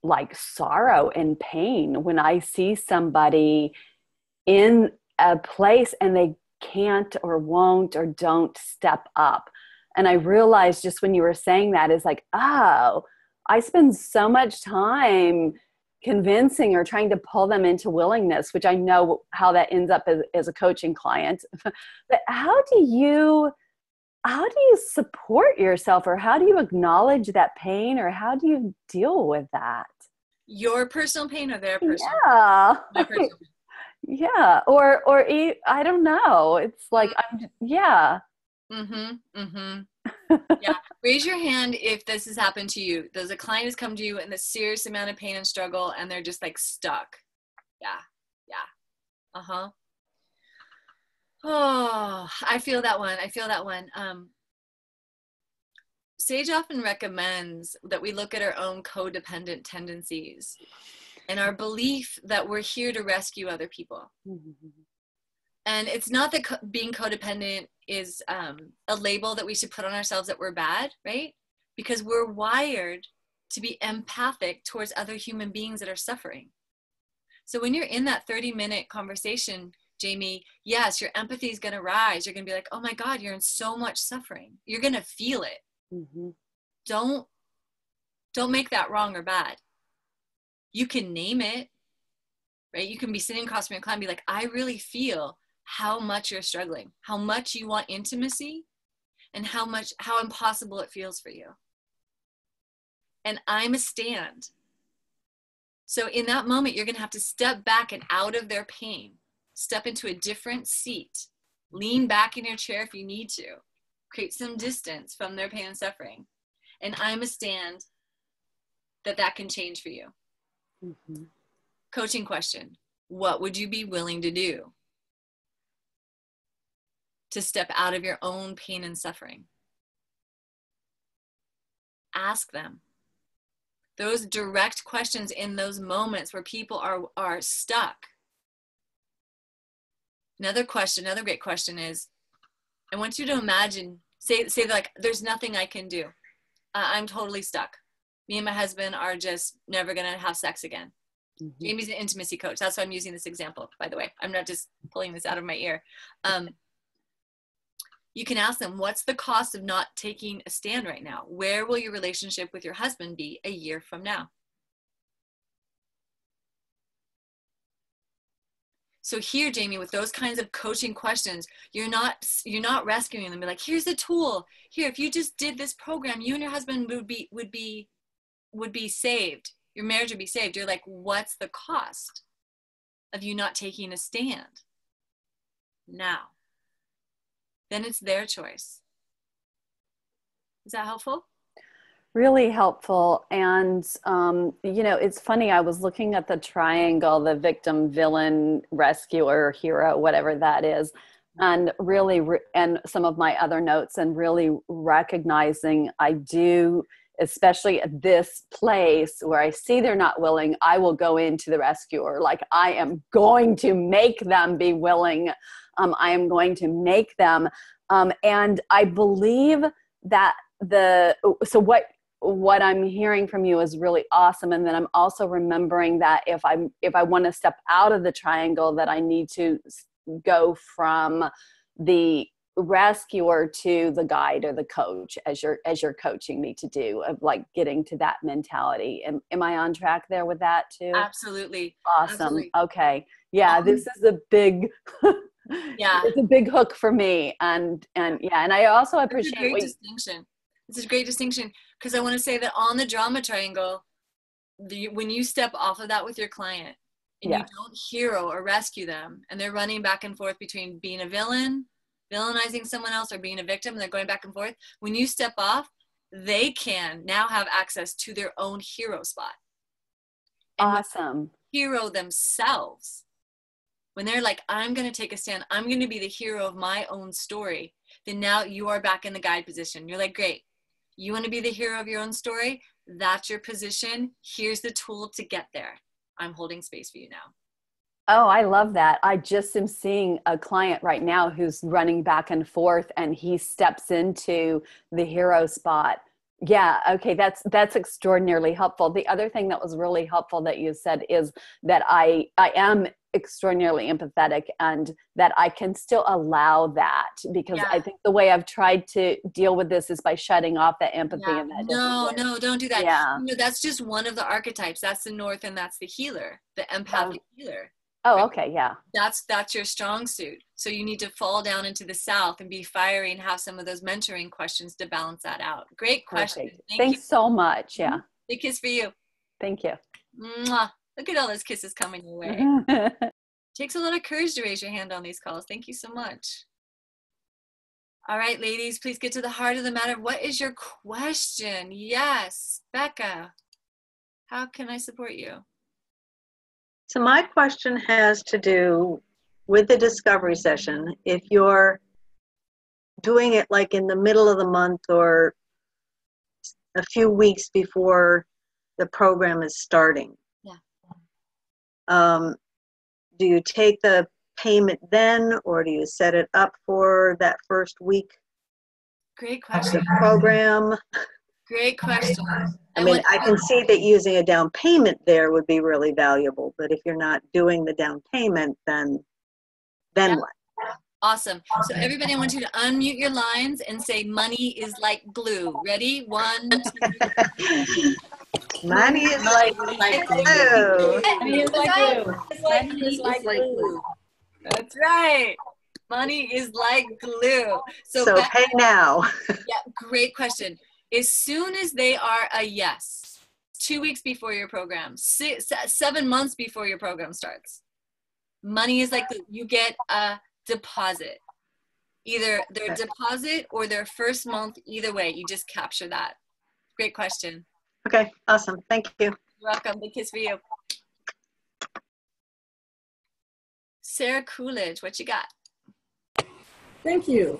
like sorrow and pain when I see somebody in a place and they can't or won't or don't step up. And I realized just when you were saying that is like, oh, I spend so much time convincing or trying to pull them into willingness, which I know how that ends up as a coaching client. But how do you support yourself, or how do you acknowledge that pain, or how do you deal with that? Your personal pain or their personal Yeah. pain? My personal pain. Yeah. Or I don't know. It's like, yeah. Yeah. Raise your hand if this has happened to you. Does a client has come to you in a serious amount of pain and struggle and they're just like stuck? Yeah. Oh, I feel that one. Sage often recommends that we look at our own codependent tendencies and our belief that we're here to rescue other people. And it's not that being codependent is a label that we should put on ourselves that we're bad, right? Because we're wired to be empathic towards other human beings that are suffering. So when you're in that 30-minute conversation, Jamie, yes, your empathy is going to rise. You're going to be like, oh my God, you're in so much suffering. You're going to feel it. Don't make that wrong or bad. You can name it, right? You can be sitting across from your client and be like, I really feel how much you're struggling, how much you want intimacy, and how impossible it feels for you. And I'm a stand. So in that moment, you're going to have to step back and out of their pain, step into a different seat, lean back in your chair if you need to, create some distance from their pain and suffering. And I'm a stand that can change for you. Coaching question. What would you be willing to do to step out of your own pain and suffering? Ask them those direct questions in those moments where people are stuck. Another great question is, I want you to imagine, say like, there's nothing I can do. I'm totally stuck. Me and my husband are just never going to have sex again. Jamie's an intimacy coach. That's why I'm using this example, by the way. I'm not just pulling this out of my ear. You can ask them, what's the cost of not taking a stand right now? Where will your relationship with your husband be a year from now? So here, Jamie, with those kinds of coaching questions, you're not rescuing them. Be like, here's a tool. Here, if you just did this program, you and your husband would be saved. Your marriage would be saved. You're like, what's the cost of you not taking a stand now? Then it's their choice. Is that helpful? Really helpful. And, you know, it's funny, I was looking at the triangle, the victim, villain, rescuer, hero, whatever that is, and really, and some of my other notes, and really recognizing I do, especially at this place where I see they're not willing, I will go into the rescuer. Like, I am going to make them be willing. I am going to make them. And I believe that so what I'm hearing from you is really awesome. And then I'm also remembering that if I want to step out of the triangle, that I need to go from the rescuer to the guide or the coach, as you're coaching me to do, of like getting to that mentality. Am I on track there with that too? Absolutely. Awesome. Absolutely. Okay. Yeah, this is a big yeah, it's a big hook for me. And yeah, and I also appreciate distinction. This is a great distinction, because I want to say that on the drama triangle, when you step off of that with your client and you don't hero or rescue them, and they're running back and forth between being a villain, villainizing someone else, or being a victim, and they're going back and forth, when you step off, they can now have access to their own hero spot. And awesome. Hero themselves. When they're like, I'm going to take a stand, I'm going to be the hero of my own story, then now you are back in the guide position. You're like, great. You want to be the hero of your own story? That's your position. Here's the tool to get there. I'm holding space for you now. Oh, I love that. I just am seeing a client right now who's running back and forth, and he steps into the hero spot. Yeah. Okay. That's extraordinarily helpful. The other thing that was really helpful that you said is that I am extraordinarily empathetic, and that I can still allow that, because I think the way I've tried to deal with this is by shutting off that empathy. And that no, don't do that. Yeah. You know, that's just one of the archetypes. That's the North, and that's the healer, the empathic healer. Oh, okay. Yeah. That's your strong suit. So you need to fall down into the South and be fiery and have some of those mentoring questions to balance that out. Great question. Thanks so much. Yeah. Big kiss for you. Thank you. Mwah. Look at all those kisses coming your way. Takes a lot of courage to raise your hand on these calls. Thank you so much. All right, ladies, please get to the heart of the matter. What is your question? Yes, Becca, how can I support you? So my question has to do with the discovery session. If you're doing it like in the middle of the month or a few weeks before the program is starting, do you take the payment then, or do you set it up for that first week? Great question. Of the program. Great question. I mean, I can see that using a down payment there would be really valuable, but if you're not doing the down payment, then what? Awesome. So everybody, I want you to unmute your lines and say, money is like glue. Ready? 1, 2. Money is like glue. Money is like glue. Money is like glue. That's right. Money is like glue. So pay now. Yeah, great question. As soon as they are a yes, 2 weeks before your program, 7 months before your program starts, money is like glue. You get a deposit. Either their deposit or their first month, either way, you just capture that. Great question. Okay, awesome. Thank you. You're welcome. Big kiss for you. Sarah Coolidge, what you got? Thank you.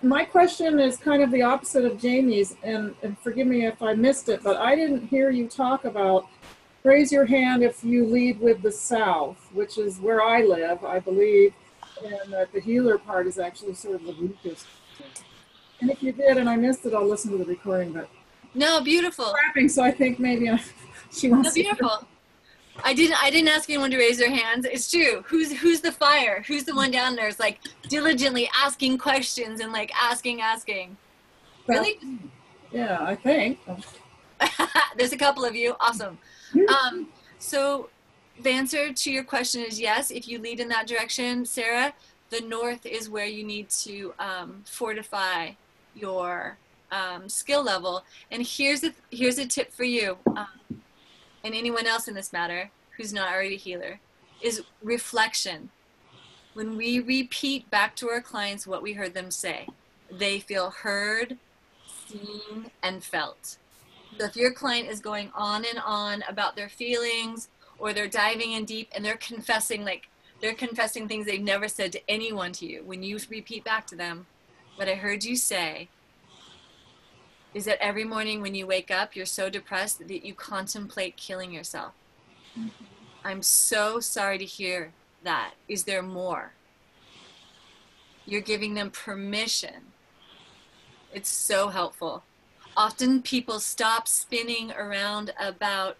My question is kind of the opposite of Jamie's, and forgive me if I missed it, but I didn't hear you talk about raise your hand if you lead with the South, which is where I live, I believe, and the healer part is actually sort of the weakest. And if you did and I missed it, I'll listen to the recording. But no, beautiful. Rapping, so I think maybe she wants. No, beautiful. I didn't ask anyone to raise their hands. It's true. Who's the fire? Who's the one down there? It's like diligently asking questions and like asking. Really? Yeah, I think. There's a couple of you. Awesome. So the answer to your question is yes. If you lead in that direction, Sarah, the North is where you need to fortify your skill level. And here's a tip for you. And anyone else in this matter who's not already a healer, is reflection. When we repeat back to our clients what we heard them say, they feel heard, seen, and felt. So if your client is going on and on about their feelings, or they're diving in deep and they're confessing things they've never said to anyone to you, when you repeat back to them, what I heard you say is that every morning when you wake up, you're so depressed that you contemplate killing yourself. I'm so sorry to hear that. Is there more? You're giving them permission. It's so helpful. Often people stop spinning around about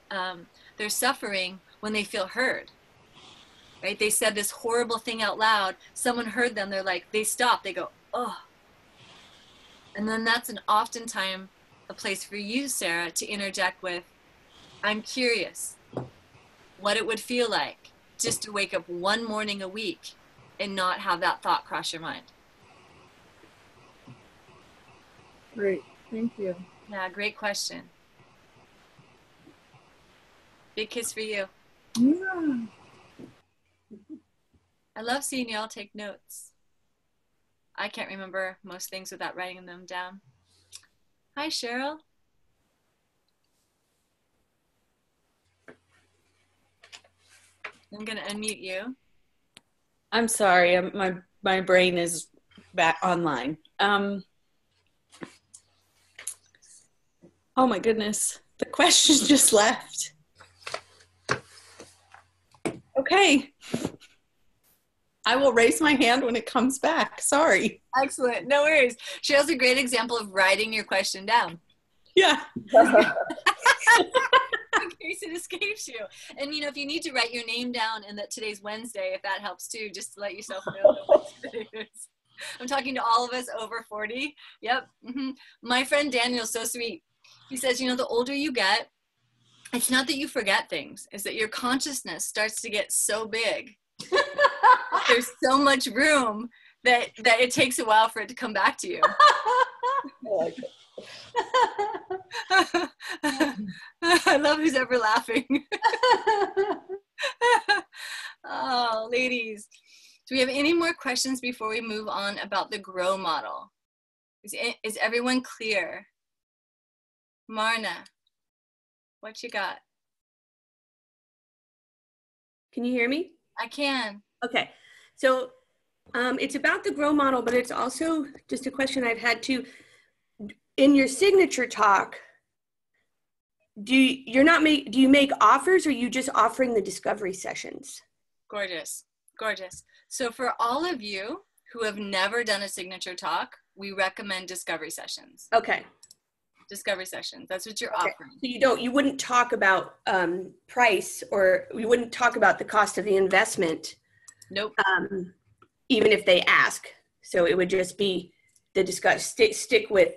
their suffering when they feel heard, right? They said this horrible thing out loud. Someone heard them. They're like, they stop. They go, oh. And then that's oftentimes a place for you, Sarah, to interject with, I'm curious what it would feel like just to wake up one morning a week and not have that thought cross your mind. Great, thank you. Yeah, great question. Big kiss for you. Yeah. I love seeing y'all take notes. I can't remember most things without writing them down. Hi, Cheryl. I'm gonna unmute you. I'm sorry, my brain is back online. Oh my goodness, the question just left. Okay. I will raise my hand when it comes back. Sorry. Excellent. No worries. Cheryl's a great example of writing your question down. Yeah. In case it escapes you. And if you need to write your name down and that today's Wednesday, if that helps too, just to let yourself know what today is. I'm talking to all of us over 40. Yep. Mm-hmm. My friend Daniel's so sweet. He says, the older you get, it's not that you forget things, it's that your consciousness starts to get so big. There's so much room that it takes a while for it to come back to you. I like it. I love who's ever laughing. Oh, ladies. Do we have any more questions before we move on about the GROW model? Is everyone clear? Marna, what you got? Can you hear me? I can. Okay. So it's about the GROW model, but it's also just a question I've had too. In your signature talk, do you make offers, or are you just offering the discovery sessions? Gorgeous. Gorgeous. So for all of you who have never done a signature talk, we recommend discovery sessions. Okay. Discovery sessions. That's what you're Okay. offering. So you wouldn't talk about price, or you wouldn't talk about the cost of the investment. Nope. Even if they ask. So it would just be stick with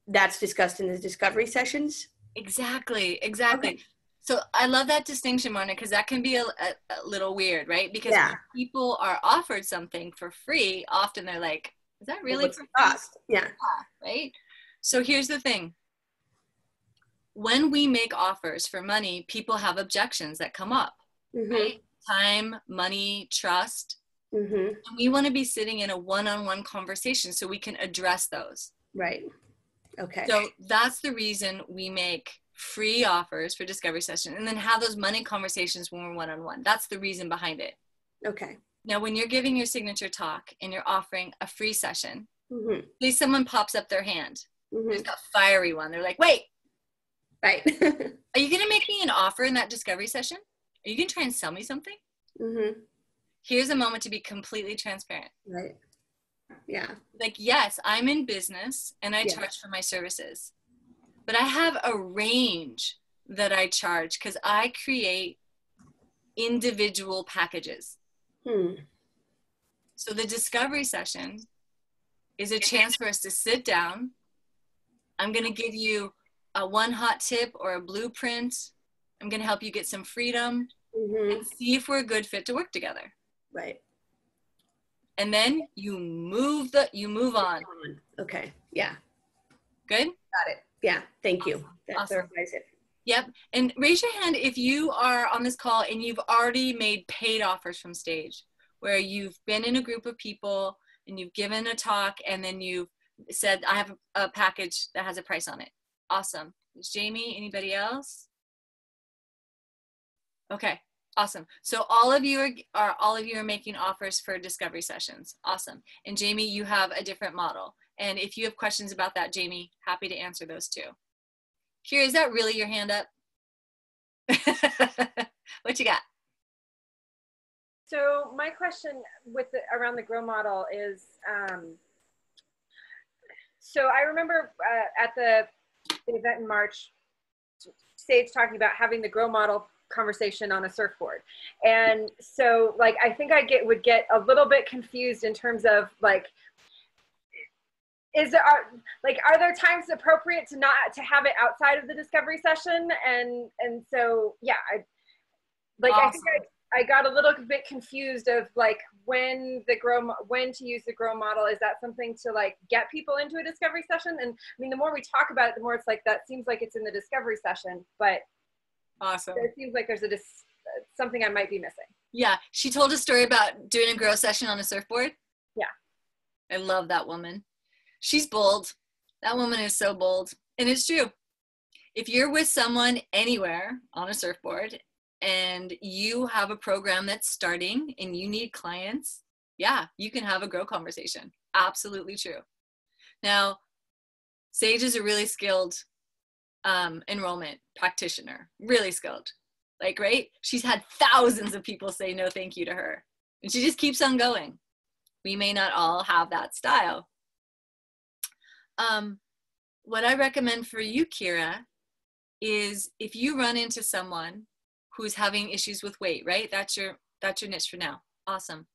that's discussed in the discovery sessions. Exactly. Okay. So I love that distinction, Marna, because that can be a little weird, right? Because Yeah. when people are offered something for free, often they're like, is that really What's for the cost? Yeah. right? So here's the thing. When we make offers for money, people have objections that come up, right? Time, money, trust. And we want to be sitting in a one-on-one conversation so we can address those. Right. Okay. So that's the reason we make free offers for discovery session and then have those money conversations when we're one-on-one. That's the reason behind it. Okay. Now, when you're giving your signature talk and you're offering a free session, please someone pops up their hand. There's a fiery one. They're like, wait. Right. Are you going to make me an offer in that discovery session? Are you going to try and sell me something? Here's a moment to be completely transparent. Right. Yeah. Like, yes, I'm in business and I charge for my services, but I have a range that I charge because I create individual packages. So the discovery session is a chance for us to sit down. I'm going to give you a one hot tip or a blueprint. I'm going to help you get some freedom and see if we're a good fit to work together. Right. And then you move on. Okay. Yeah. Good? Got it. Yeah. Thank you. That Awesome. clarifies it. Yep. And raise your hand if you are on this call and you've already made paid offers from stage, where you've been in a group of people and you've given a talk and then you've said, I have a package that has a price on it. Awesome. Jamie, anybody else? Okay, awesome. So all of you are making offers for discovery sessions. Awesome. And Jamie, you have a different model. And if you have questions about that, Jamie, happy to answer those too. Kira, is that really your hand up? What you got? So my question around the grow model is, so I remember at the event in March, Sage talking about having the grow model conversation on a surfboard. And so like, I think would get a little bit confused in terms of like, are there times appropriate to have it outside of the discovery session? And so, yeah, awesome. I think I got a little bit confused of like when to use the grow model. Is that something to like get people into a discovery session? And I mean, the more we talk about it, the more it's like, that seems like it's in the discovery session, but awesome. It seems like there's something I might be missing. Yeah. She told a story about doing a grow session on a surfboard. Yeah. I love that woman. She's bold. That woman is so bold. And it's true. If you're with someone anywhere on a surfboard and you have a program that's starting and you need clients, yeah, you can have a grow conversation. Absolutely true. Now, Sage is a really skilled enrollment practitioner, really skilled. Like, right? She's had thousands of people say no thank you to her. And she just keeps on going. We may not all have that style. What I recommend for you, Kira, is if you run into someone who's having issues with weight, right? That's your niche for now. Awesome.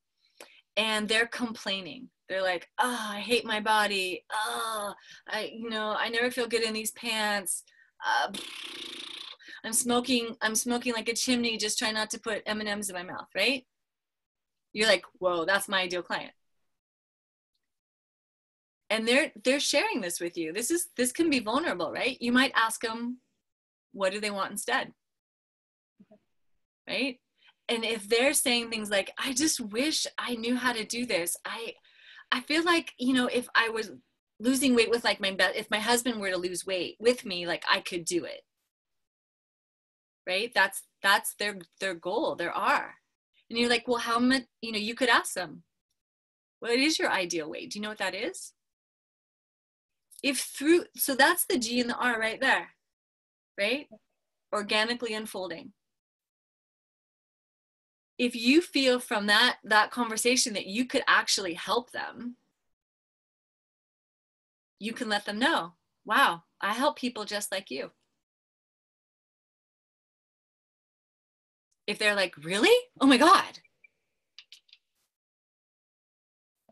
And they're complaining. They're like, oh, I hate my body. Oh, I never feel good in these pants. I'm smoking like a chimney, just trying not to put M&Ms in my mouth, right? You're like, whoa, that's my ideal client. And they're sharing this with you. This can be vulnerable, right? You might ask them, what do they want instead? Right? And if they're saying things like, I just wish I knew how to do this. I feel like, if I was losing weight with like if my husband were to lose weight with me, like I could do it. Right? That's their goal, their R. And you're like, well, how much, you could ask them, what is your ideal weight? Do you know what that is? So that's the G and the R right there, right? Organically unfolding. If you feel from that conversation that you could actually help them, you can let them know, wow, I help people just like you. If they're like, really? Oh my God.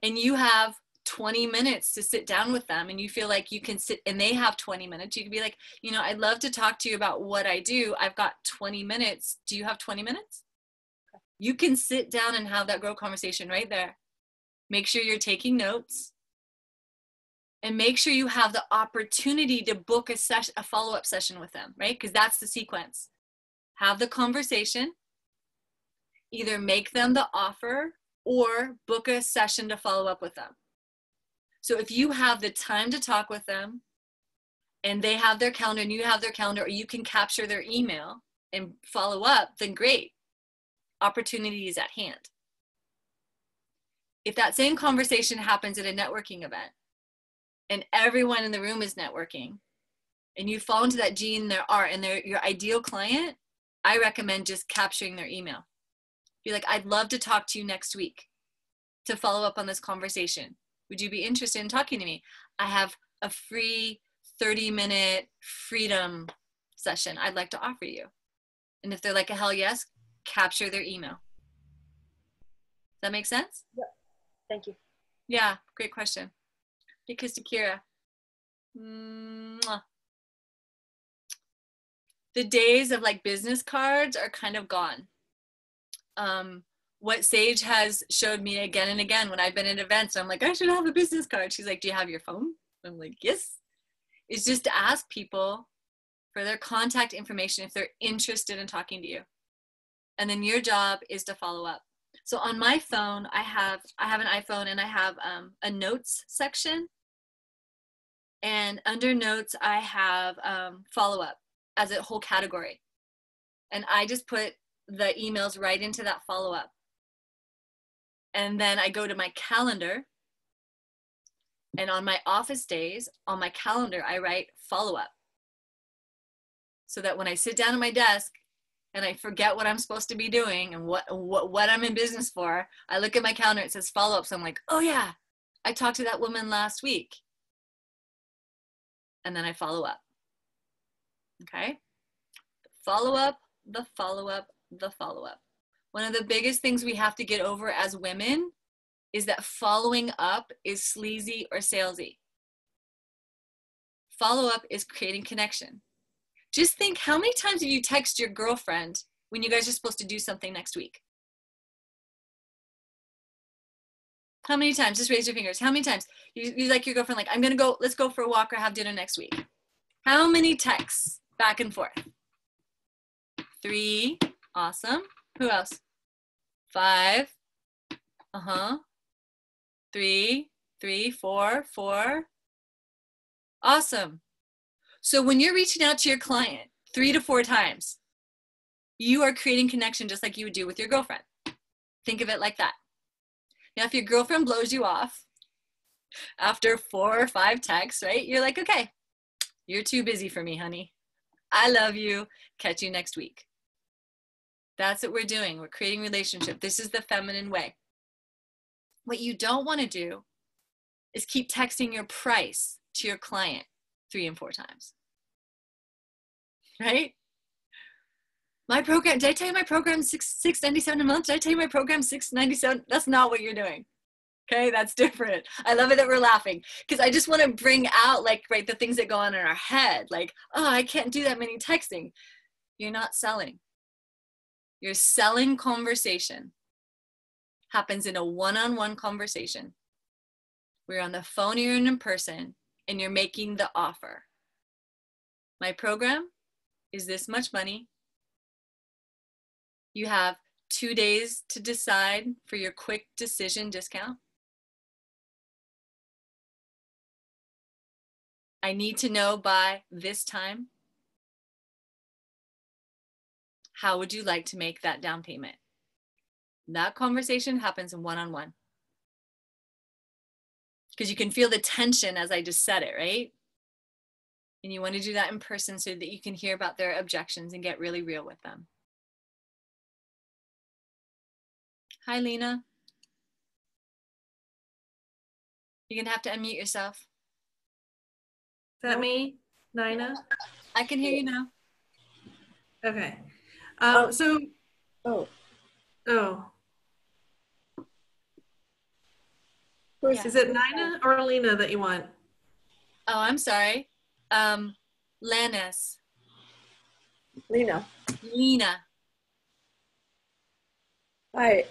And you have 20 minutes to sit down with them and you feel like you can sit and they have 20 minutes, you can be like, I'd love to talk to you about what I do. I've got 20 minutes. Do you have 20 minutes? You can sit down and have that grow conversation right there. Make sure you're taking notes and make sure you have the opportunity to book a follow-up session with them, right? Because that's the sequence. Have the conversation, either make them the offer or book a session to follow up with them. So if you have the time to talk with them and they have their calendar and you have their calendar, or you can capture their email and follow up, then great. Opportunity is at hand. If that same conversation happens at a networking event and everyone in the room is networking and you fall into that G and their R and they're your ideal client, I recommend just capturing their email. Be like, I'd love to talk to you next week to follow up on this conversation. Would you be interested in talking to me? I have a free 30-minute freedom session I'd like to offer you. And if they're like a hell yes, capture their email. Does that make sense? Yep. Thank you. Yeah, great question. Big kiss to Kira. Mwah. The days of like business cards are kind of gone. What Sage has showed me again and again when I've been at events, I'm like, I should have a business card. She's like, do you have your phone? I'm like, yes. It's just to ask people for their contact information if they're interested in talking to you. And then your job is to follow up. So on my phone, I have an iPhone and I have a notes section. And under notes, I have follow-up as a whole category. And I just put the emails right into that follow-up. And then I go to my calendar. And on my office days, on my calendar, I write follow-up. So that when I sit down at my desk and I forget what I'm supposed to be doing and what I'm in business for, I look at my calendar, it says follow-up. So I'm like, oh yeah, I talked to that woman last week. And then I follow up. Okay? Follow-up, the follow-up, the follow-up. One of the biggest things we have to get over as women is that following up is sleazy or salesy. Follow-up is creating connection. Just think, how many times do you text your girlfriend when you guys are supposed to do something next week? How many times? Just raise your fingers. How many times? You like your girlfriend, like, I'm going to go, let's go for a walk or have dinner next week. How many texts back and forth? 3. Awesome. Who else? 5. 3, 4. Awesome. So when you're reaching out to your client 3 to 4 times, you are creating connection just like you would do with your girlfriend. Think of it like that. Now, if your girlfriend blows you off after 4 or 5 texts, right? You're like, okay, you're too busy for me, honey. I love you. Catch you next week. That's what we're doing. We're creating relationship. This is the feminine way. What you don't want to do is keep texting your price to your client 3 and 4 times. Right? My program, did I tell you my program is $697 a month? Did I tell you my program is $697? That's not what you're doing. Okay, that's different. I love it that we're laughing because I just want to bring out, like, right, the things that go on in our head. Like, oh, I can't do that many texting. You're not selling. Your selling conversation happens in a one-on-one conversation. We're on the phone or you're in person and you're making the offer. My program is this much money. You have 2 days to decide for your quick decision discount. I need to know by this time. How would you like to make that down payment? That conversation happens in one-on-one. Because you can feel the tension as I just said it, right? And you want to do that in person so that you can hear about their objections and get really real with them. Hi, Lena. You're going to have to unmute yourself. Is that me, Nina? I can hear you now. Okay. Oh. Is it Nina or Lena that you want? Oh, I'm sorry. Lannis. Lena. Hi.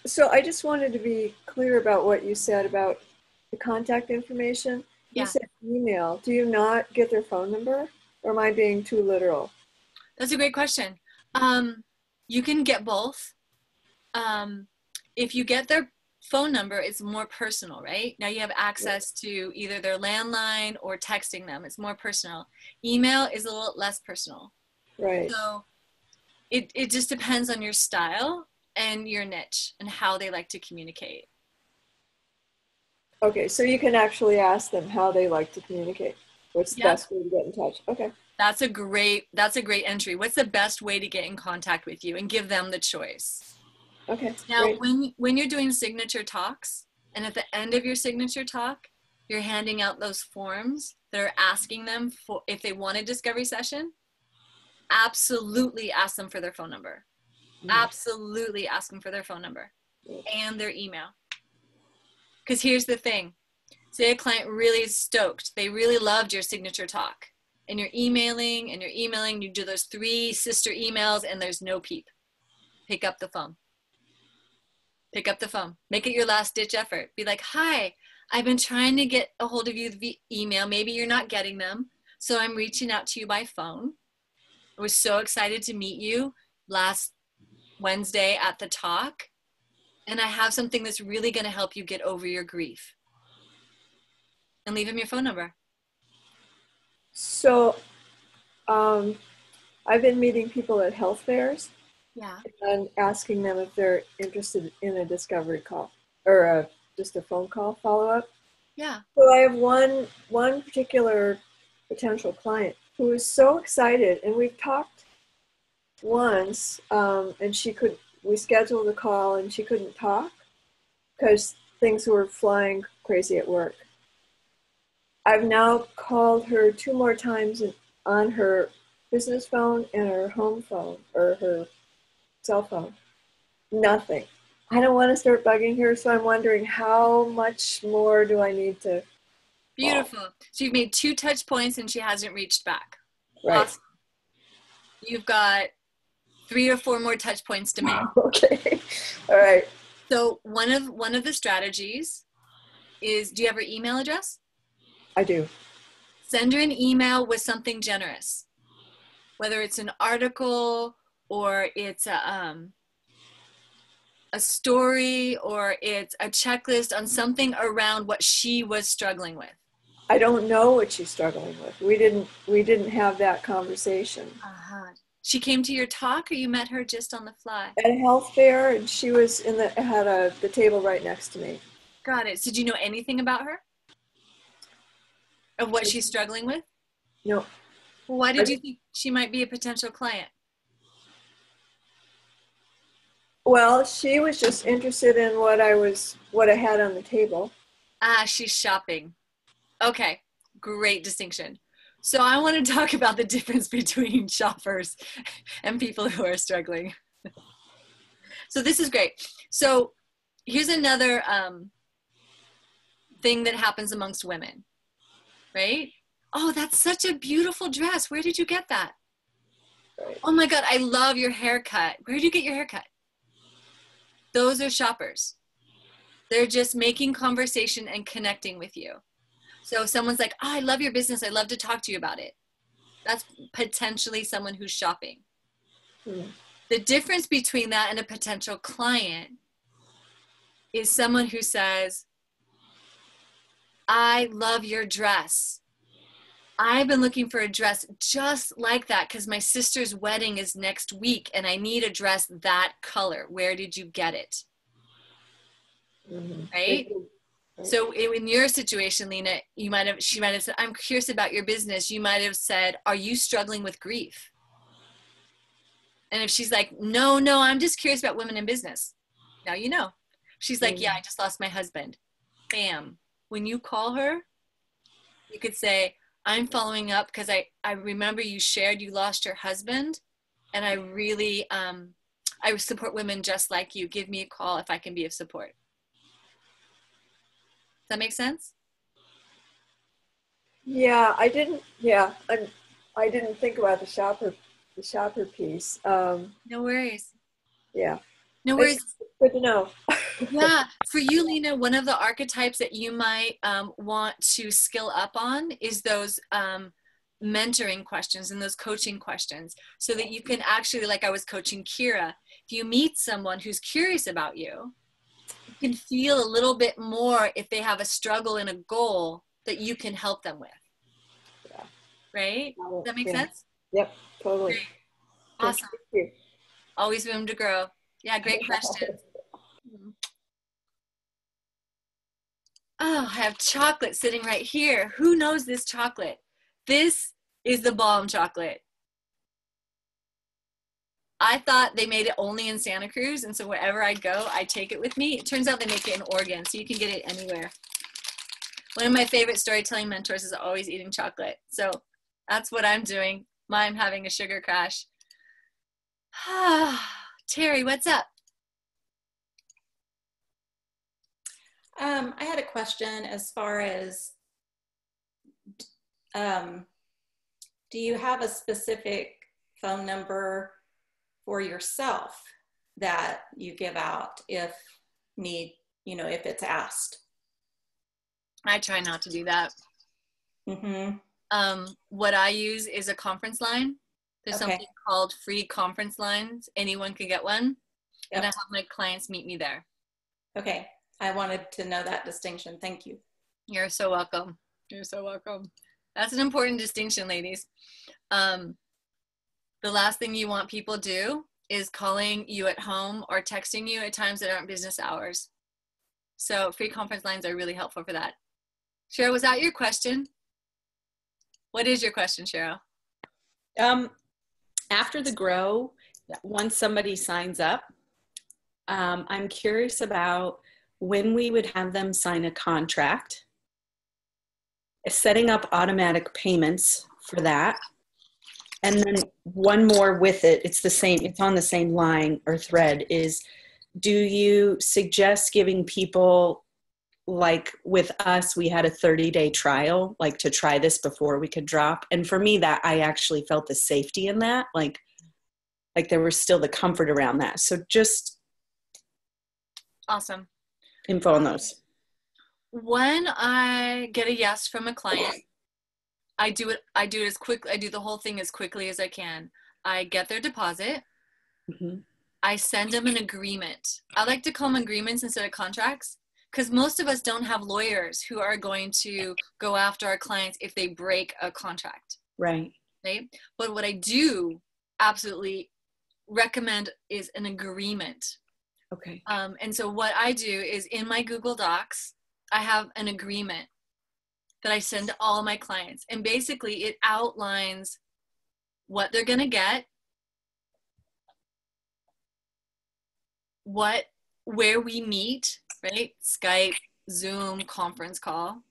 So I just wanted to be clear about what you said about the contact information. You said email. Do you not get their phone number? Or am I being too literal? That's a great question. You can get both. If you get their phone number, it's more personal, right? Now you have access to either their landline or texting them. It's more personal. Email is a little less personal. Right. So it just depends on your style and your niche and how they like to communicate. Okay, so you can actually ask them how they like to communicate. What's the best way to get in touch? Okay. That's a great entry. What's the best way to get in contact with you? And give them the choice. Okay. Now, when you're doing signature talks, and at the end of your signature talk, you're handing out those forms that are asking them for if they want a discovery session, absolutely ask them for their phone number. Absolutely ask them for their phone number and their email. Because here's the thing. Say a client really is stoked. They really loved your signature talk. And you're emailing, you do those 3 sister emails, and there's no peep. Pick up the phone. Pick up the phone. Make it your last ditch effort. Be like, hi, I've been trying to get a hold of you via email. Maybe you're not getting them. So I'm reaching out to you by phone. I was so excited to meet you last Wednesday at the talk. And I have something that's really going to help you get over your grief. And leave him your phone number. So I've been meeting people at health fairs. Yeah. And asking them if they're interested in a discovery call or just a phone call follow-up. Yeah. So I have one particular potential client who is so excited, and we've talked once, and we scheduled a call and she couldn't talk because things were flying crazy at work. I've now called her 2 more times on her business phone and her home phone or her cell phone. Nothing. I don't want to start bugging her, so I'm wondering how much more do I need to. Beautiful. So you've made 2 touch points and she hasn't reached back. Right. Awesome. You've got 3 or 4 more touch points to make. Okay. All right. So one of the strategies is, do you have her email address? I do. Send her an email with something generous, whether it's an article or it's a story or it's a checklist on something around what she was struggling with. I don't know what she's struggling with. We didn't have that conversation. Uh-huh. She came to your talk, or you met her just on the fly? At a health fair, and she was had the table right next to me. Got it. So did you know anything about her? Of what she's struggling with? No. Well, why did you think she might be a potential client? Well, she was just interested in what I had on the table. Ah, she's shopping. Okay, great distinction. So I want to talk about the difference between shoppers and people who are struggling. So this is great. So here's another thing that happens amongst women, right? Oh, that's such a beautiful dress. Where did you get that? Right. Oh my God, I love your haircut. Where did you get your haircut? Those are shoppers. They're just making conversation and connecting with you. So if someone's like, oh, I love your business. I'd love to talk to you about it. That's potentially someone who's shopping. The difference between that and a potential client is someone who says, I love your dress. I've been looking for a dress just like that because my sister's wedding is next week and I need a dress that color. Where did you get it? Right? So in your situation, Lena, she might have said, I'm curious about your business. You might have said, are you struggling with grief? And if she's like, no, I'm just curious about women in business. Now you know. She's like, yeah, I just lost my husband. Bam. When you call her, you could say, I'm following up because I remember you shared you lost your husband, and I really, I support women just like you. Give me a call if I can be of support. Does that make sense? Yeah, I didn't think about the shopper piece. No worries. Yeah. No worries. It's good to know. Yeah, for you, Lena, one of the archetypes that you might want to skill up on is those mentoring questions and those coaching questions, so that you can actually, like I was coaching Kira, if you meet someone who's curious about you, you can feel a little bit more if they have a struggle and a goal that you can help them with. Yeah. Right? Does that make sense? Yep, totally. Great. Awesome. Thank you. Always room to grow. Yeah, great question. Oh, I have chocolate sitting right here. Who knows this chocolate? This is the bomb chocolate. I thought they made it only in Santa Cruz, and so wherever I go, I take it with me. It turns out they make it in Oregon, so you can get it anywhere. One of my favorite storytelling mentors is always eating chocolate. So that's what I'm doing. I'm having a sugar crash. Terry, what's up? I had a question as far as, do you have a specific phone number for yourself that you give out if if it's asked? I try not to do that. What I use is a conference line. There's something called free conference lines. Anyone can get one. Yep. And I have my clients meet me there. Okay. I wanted to know that distinction. Thank you. You're so welcome. You're so welcome. That's an important distinction, ladies. The last thing you want people do is calling you at home or texting you at times that aren't business hours. So free conference lines are really helpful for that. Cheryl, was that your question? What is your question, Cheryl? After the grow, once somebody signs up, I'm curious about when we would have them sign a contract, setting up automatic payments for that. And then one more with it, it's the same, it's on the same line or thread, is do you suggest giving people, like with us, we had a 30-day trial, like to try this before we could drop. And for me, that I actually felt the safety in that, like there was still the comfort around that. So just awesome info on those. When I get a yes from a client, I do it as quick. I do the whole thing as quickly as I can. I get their deposit. Mm-hmm. I send them an agreement. I like to call them agreements instead of contracts, because most of us don't have lawyers who are going to go after our clients if they break a contract. Right. Right. But what I do absolutely recommend is an agreement. Okay. And so what I do is in my Google Docs, I have an agreement that I send to all my clients. And basically it outlines what they're going to get, where we meet, right? Skype, Zoom, conference call.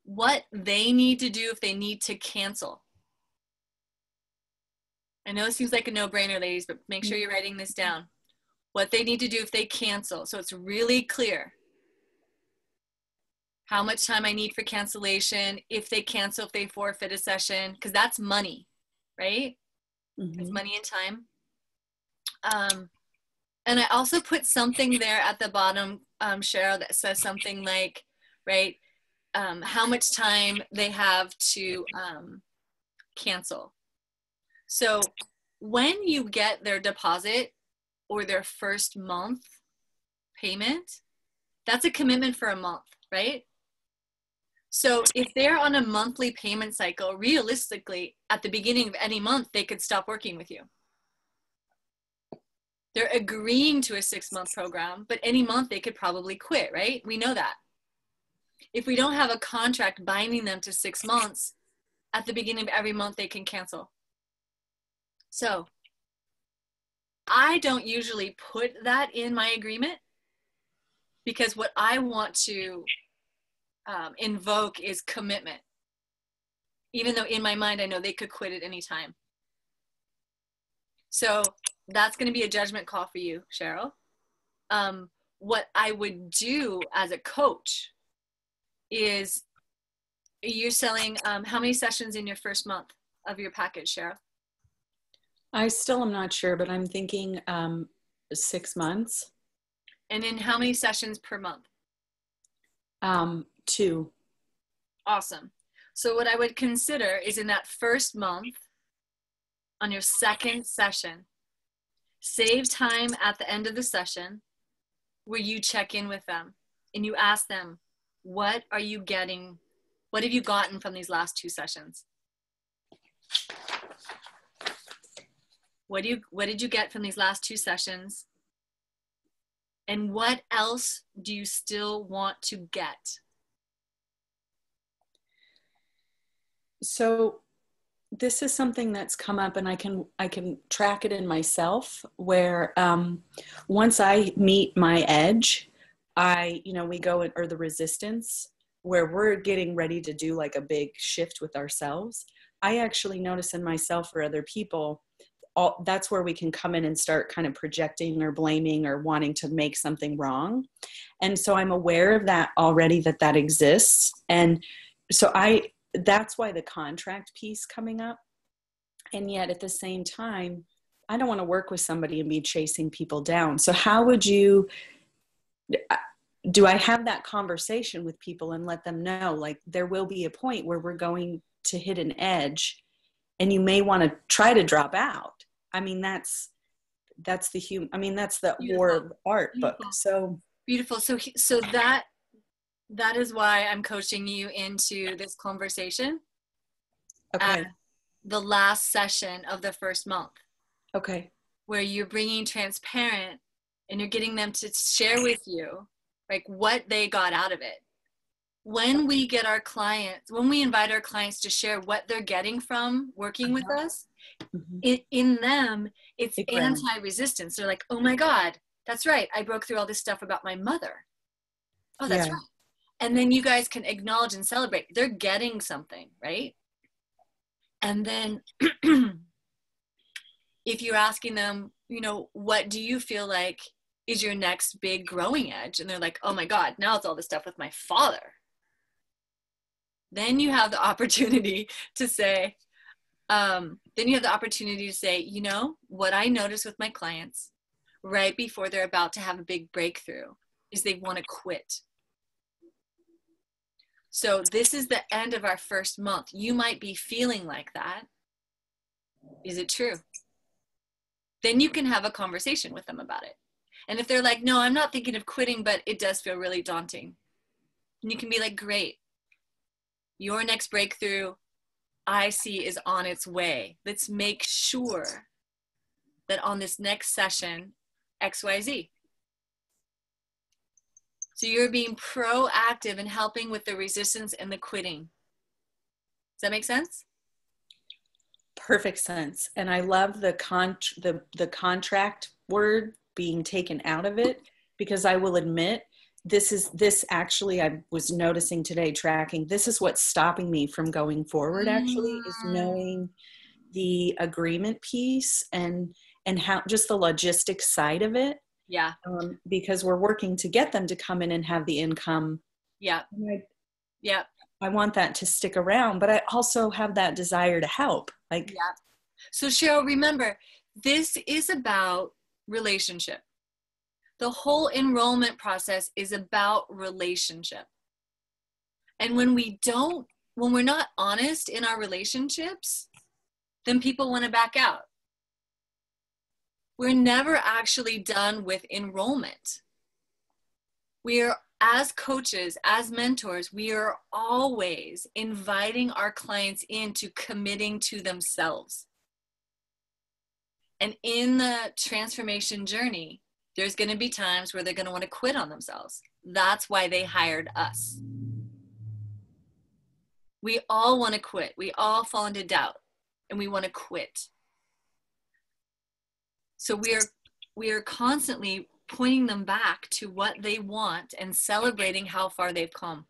What they need to do if they need to cancel. I know it seems like a no-brainer, ladies, but make sure you're writing this down. What they need to do if they cancel. So it's really clear. How much time I need for cancellation, if they cancel, if they forfeit a session, because that's money, right? Mm-hmm. It's money and time. And I also put something there at the bottom, Cheryl, that says something like, right, how much time they have to cancel. So when you get their deposit or their first month payment, that's a commitment for a month, right? So if they're on a monthly payment cycle, realistically, at the beginning of any month, they could stop working with you. They're agreeing to a 6-month program, but any month they could probably quit, right? We know that. If we don't have a contract binding them to 6 months, at the beginning of every month, they can cancel. So I don't usually put that in my agreement, because what I want to invoke is commitment. Even though in my mind, I know they could quit at any time. So that's going to be a judgment call for you, Cheryl. What I would do as a coach is, you're selling how many sessions in your first month of your package, Cheryl? I still am not sure, but I'm thinking 6 months. And then how many sessions per month? 2. Awesome. So what I would consider is in that first month, on your second session, save time at the end of the session where you check in with them and you ask them, what are you getting? What have you gotten from these last 2 sessions? What did you get from these last 2 sessions? And what else do you still want to get? So this is something that's come up, and I can track it in myself, where once I meet my edge, we go or the resistance, where we're getting ready to do like a big shift with ourselves. I actually notice in myself or other people, that's where we can come in and start kind of projecting or blaming or wanting to make something wrong. And so I'm aware of that already, that exists. And so that's why the contract piece coming up. And yet at the same time, I don't want to work with somebody and be chasing people down. So how would do I have that conversation with people and let them know, like, there will be a point where we're going to hit an edge and you may want to try to drop out. I mean, that's the war of art book. So beautiful. So that That is why I'm coaching you into this conversation Okay. at the last session of the first month. Okay. Where you're bringing transparent and you're getting them to share with you like what they got out of it. When we get our clients, when we invite our clients to share what they're getting from working with us, in them, it's anti-resistance. They're like, oh my God, that's right. I broke through all this stuff about my mother. Oh, that's right. And then you guys can acknowledge and celebrate. They're getting something, right? And then if you're asking them, you know, what do you feel like is your next big growing edge? And they're like, oh my God, now it's all this stuff with my father. Then you have the opportunity to say, you know, what I notice with my clients right before they're about to have a big breakthrough is they want to quit. So this is the end of our first month. You might be feeling like that. Is it true? Then you can have a conversation with them about it. And if they're like, no, I'm not thinking of quitting, but it does feel really daunting. And you can be like, great. Your next breakthrough, I see, is on its way. Let's make sure that on this next session, XYZ. So you're being proactive in helping with the resistance and the quitting. Does that make sense? Perfect sense. And I love the contract word being taken out of it, because I will admit, this actually, I was noticing today, tracking, this is what's stopping me from going forward actually, is knowing the agreement piece and how just the logistics side of it. Yeah. Because we're working to get them to come in and have the income. Yeah. Yeah. I want that to stick around, but I also have that desire to help. Like, yeah. So Cheryl, remember, this is about relationship. The whole enrollment process is about relationship. And when we're not honest in our relationships, then people want to back out. We're never actually done with enrollment. We are, as coaches, as mentors, we are always inviting our clients into committing to themselves. And in the transformation journey, there's going to be times where they're going to want to quit on themselves. That's why they hired us. We all want to quit. We all fall into doubt and we want to quit. So we are constantly pointing them back to what they want and celebrating how far they've come.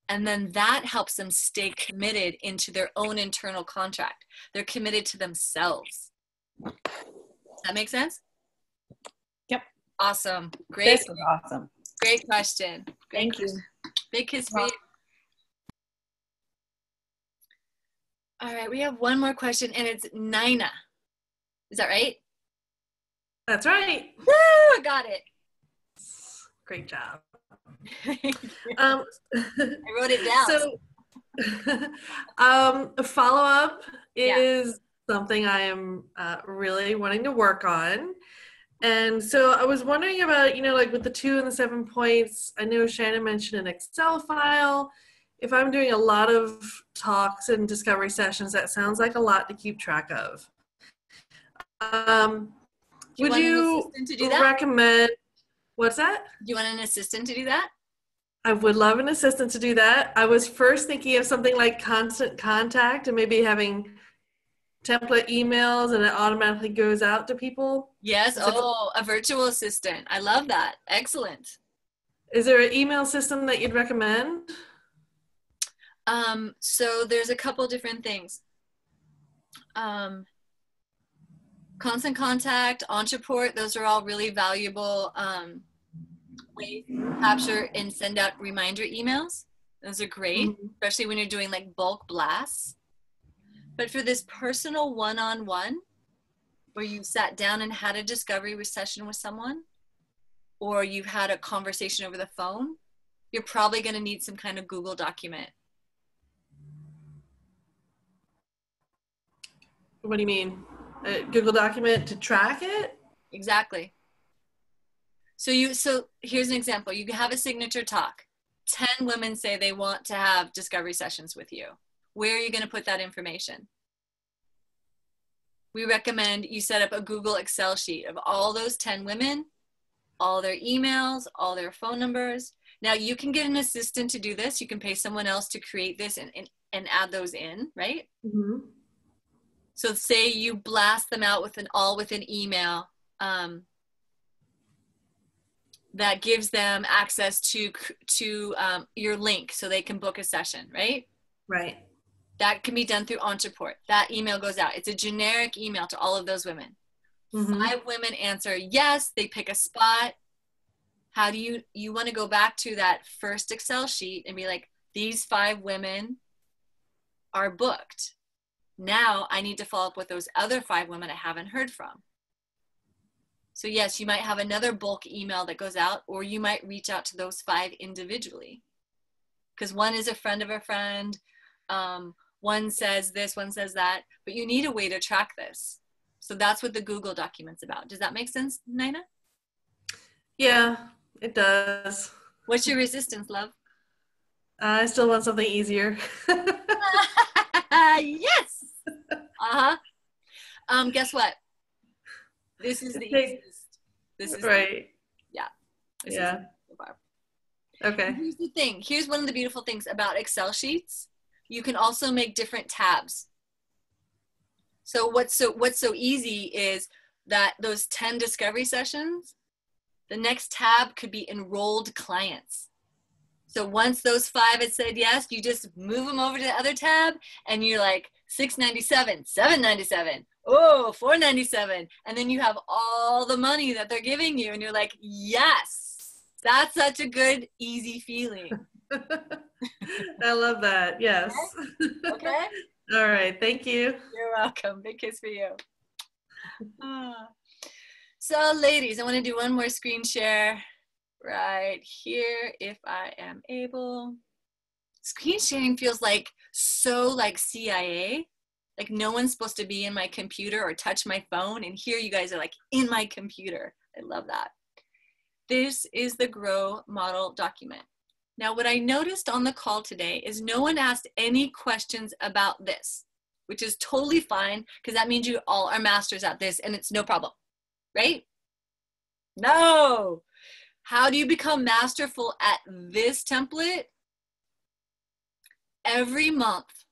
And then that helps them stay committed into their own internal contract. They're committed to themselves. Does that make sense? Yep. Awesome. Great. This is awesome. Great question. Thank you. Big kiss for you. All right, we have one more question, and it's Nina. Is that right? That's right. Woo! I got it. Great job. I wrote it down. So, a follow-up is something I am really wanting to work on. And so I was wondering about, like with the 2 and the 7 points, I know Shannon mentioned an Excel file. If I'm doing a lot of talks and discovery sessions, that sounds like a lot to keep track of. Would you recommend, what's that? Do you want an assistant to do that? I would love an assistant to do that. I was first thinking of something like Constant Contact and maybe having template emails and it automatically goes out to people. Yes. A virtual assistant. I love that. Excellent. Is there an email system that you'd recommend? So there's a couple different things. Constant Contact, Entreport, those are all really valuable ways to capture and send out reminder emails. Those are great, especially when you're doing like bulk blasts. But for this personal one-on-one, where you sat down and had a discovery session with someone, or you've had a conversation over the phone, you're probably going to need some kind of Google document. What do you mean? A Google document to track it? Exactly. So here's an example. You have a signature talk. 10 women say they want to have discovery sessions with you. Where are you going to put that information? We recommend you set up a Google Excel sheet of all those 10 women, all their emails, all their phone numbers. Now you can get an assistant to do this. You can pay someone else to create this and add those in, right? Mm-hmm. So say you blast them out with an email that gives them access to your link so they can book a session, right? Right. That can be done through Entreport. That email goes out. It's a generic email to all of those women. Mm-hmm. 5 women answer yes, they pick a spot. How do you want to go back to that first Excel sheet and be like, these 5 women are booked. Now I need to follow up with those other 5 women I haven't heard from. So yes, you might have another bulk email that goes out, or you might reach out to those 5 individually. Because one is a friend of a friend. One says this, one says that, but you need a way to track this. So that's what the Google document's about. Does that make sense, Nina? Yeah, it does. What's your resistance, love? I still want something easier. Yes. Guess what? This is the easiest. This is right. This yeah. is so far. Okay. And here's the thing. Here's one of the beautiful things about Excel sheets. You can also make different tabs. So what's so easy is that those 10 discovery sessions, the next tab could be enrolled clients. So once those 5 had said yes, you just move them over to the other tab and you're like $697, $797, oh, $497. And then you have all the money that they're giving you and you're like, yes, that's such a good, easy feeling. I love that. Yes. Okay. All right. Thank you. You're welcome. Big kiss for you. So ladies, I want to do one more screen share right here if I am able. Screen sharing feels like so like CIA. Like no one's supposed to be in my computer or touch my phone, and here you guys are like in my computer. I love that. This is the Grow model document. Now, what I noticed on the call today is no one asked any questions about this, which is totally fine because that means you all are masters at this and it's no problem, right? No. How do you become masterful at this template? Every month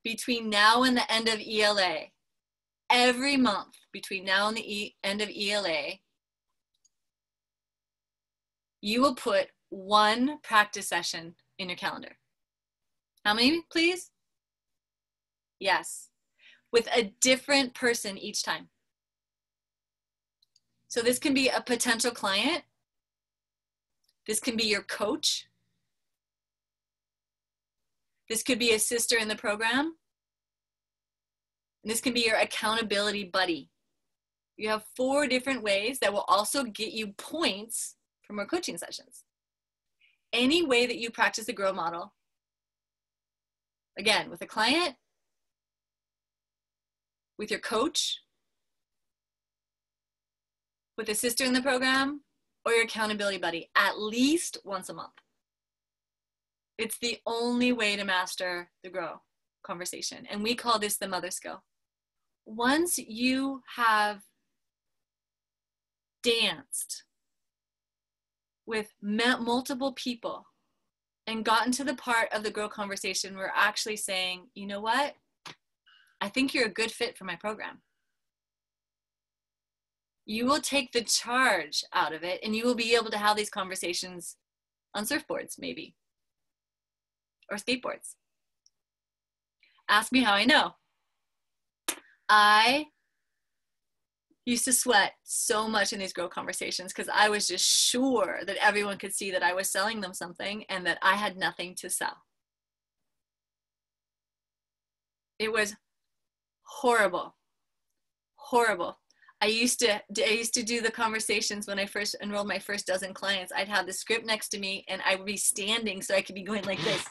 between now and the end of ELA, every month between now and the end of ELA, you will put 1 practice session in your calendar. How many, please? Yes. With a different person each time. So this can be a potential client. This can be your coach. This could be a sister in the program. And this can be your accountability buddy. You have 4 different ways that will also get you points for more coaching sessions. Any way that you practice the Grow model, again, with a client, with your coach, with a sister in the program, or your accountability buddy, at least once a month. It's the only way to master the Grow conversation. And we call this the mother skill. Once you have danced with multiple people and gotten to the part of the Grow conversation where we're actually saying, you know what? I think you're a good fit for my program. You will take the charge out of it and you will be able to have these conversations on surfboards, maybe, or skateboards. Ask me how I know. I used to sweat so much in these Grow conversations because I was just sure that everyone could see that I was selling them something and that I had nothing to sell. It was horrible, horrible. I used to do the conversations when I first enrolled my first dozen clients. I'd have the script next to me and I would be standing so I could be going like this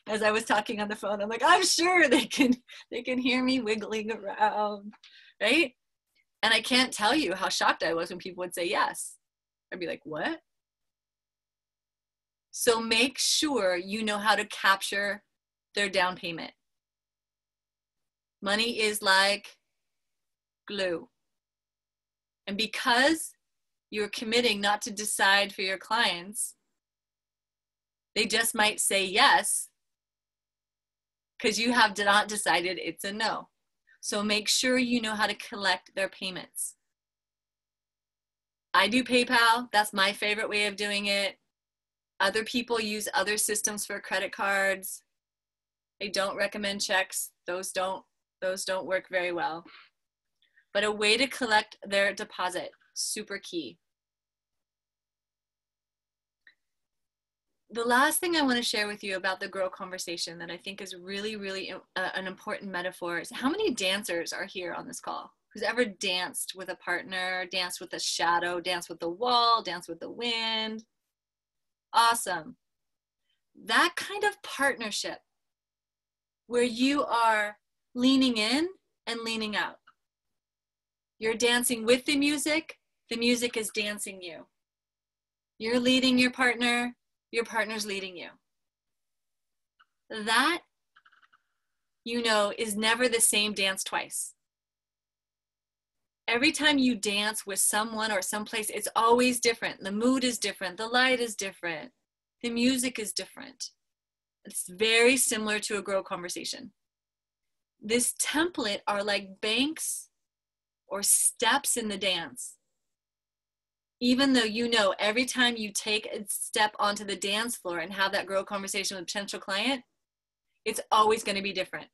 as I was talking on the phone. I'm like, I'm sure they can hear me wiggling around, right? And I can't tell you how shocked I was when people would say yes. I'd be like, what? So make sure you know how to capture their down payment. Money is like glue. And because you're committing not to decide for your clients, they just might say yes because you have not decided it's a no. So make sure you know how to collect their payments. I do PayPal. That's my favorite way of doing it. Other people use other systems for credit cards. I don't recommend checks. Those don't work very well. But a way to collect their deposit, super key. The last thing I want to share with you about the grow conversation that I think is really, really an important metaphor is how many dancers are here on this call? Who's ever danced with a partner, danced with a shadow, danced with the wall, danced with the wind? Awesome. That kind of partnership where you are leaning in and leaning out. You're dancing with the music is dancing you. You're leading your partner's leading you. That, is never the same dance twice. Every time you dance with someone or someplace, it's always different. The mood is different. The light is different. The music is different. It's very similar to a grow conversation. This template are like banks or steps in the dance. Even though every time you take a step onto the dance floor and have that grow conversation with a potential client, it's always going to be different.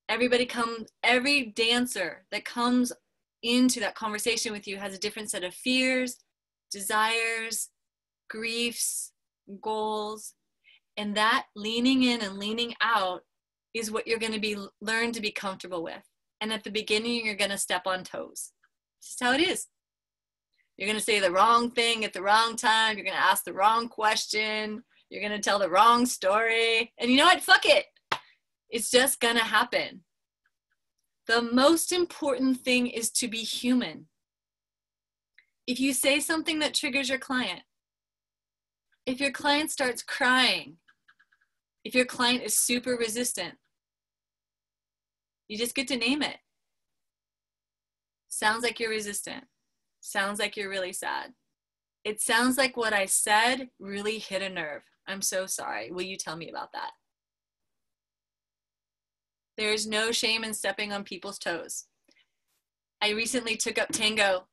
Every dancer that comes into that conversation with you has a different set of fears, desires, griefs, goals, and that leaning in and leaning out is what you're going to learn to be comfortable with. And at the beginning, you're going to step on toes. This is how it is. You're going to say the wrong thing at the wrong time. You're going to ask the wrong question. You're going to tell the wrong story. And you know what? Fuck it. It's just going to happen. The most important thing is to be human. If you say something that triggers your client, if your client starts crying, if your client is super resistant, you just get to name it. Sounds like you're resistant. Sounds like you're really sad. It sounds like what I said really hit a nerve. I'm so sorry. Will you tell me about that? There's no shame in stepping on people's toes. I recently took up tango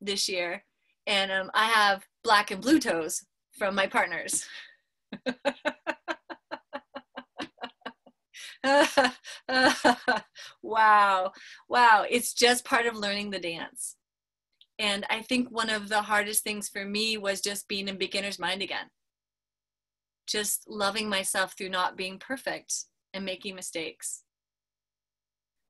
this year, and I have black and blue toes from my partners. Wow. It's just part of learning the dance. And I think one of the hardest things for me was just being in beginner's mind again. Just loving myself through not being perfect and making mistakes.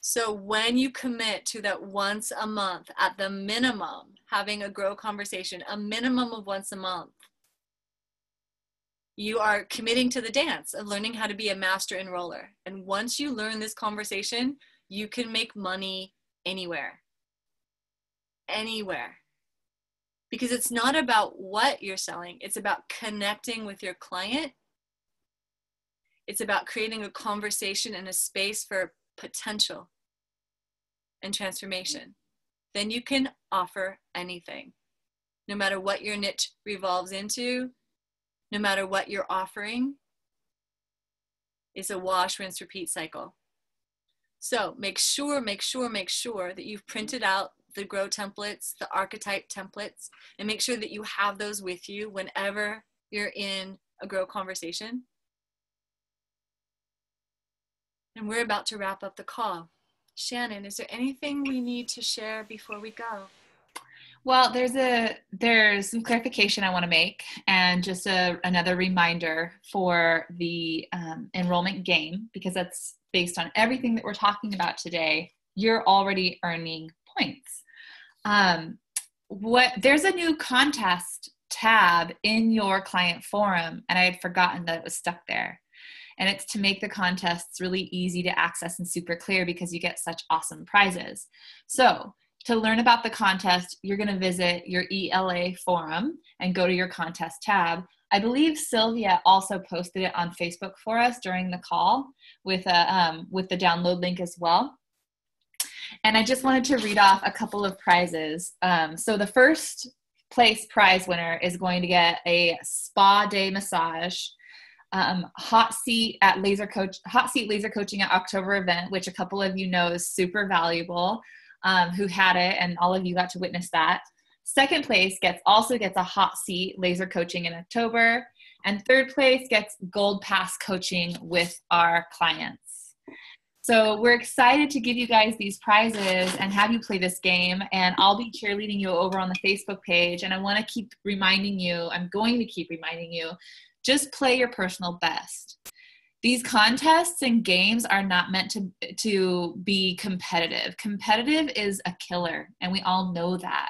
So when you commit to that once a month, at the minimum, having a grow conversation, a minimum of once a month, you are committing to the dance of learning how to be a master enroller. And once you learn this conversation, you can make money anywhere. Anywhere. Because it's not about what you're selling, it's about connecting with your client. It's about creating a conversation and a space for potential and transformation. Then you can offer anything. No matter what your niche revolves into, no matter what you're offering, it's a wash, rinse, repeat cycle. So make sure that you've printed out the grow templates, the archetype templates, and make sure that you have those with you whenever you're in a grow conversation. And we're about to wrap up the call. Shannon, is there anything we need to share before we go? Well, there's some clarification I want to make, and just another reminder for the enrollment game, because that's based on everything that we're talking about today. You're already earning points. There's a new contest tab in your client forum, and I had forgotten that it was stuck there. And it's to make the contests really easy to access and super clear, because you get such awesome prizes. So to learn about the contest, you're going to visit your ELA forum and go to your contest tab. I believe Sylvia also posted it on Facebook for us during the call with the download link as well. And I just wanted to read off a couple of prizes. So the first place prize winner is going to get a spa day massage, hot seat laser coaching at October event, which a couple of you know is super valuable, who had it, and all of you got to witness that. Second place also gets a hot seat laser coaching in October, and third place gets gold pass coaching with our clients. So we're excited to give you guys these prizes and have you play this game, and I'll be cheerleading you over on the Facebook page, and I want to keep reminding you, I'm going to keep reminding you, just play your personal best. These contests and games are not meant to be competitive. Competitive is a killer, and we all know that.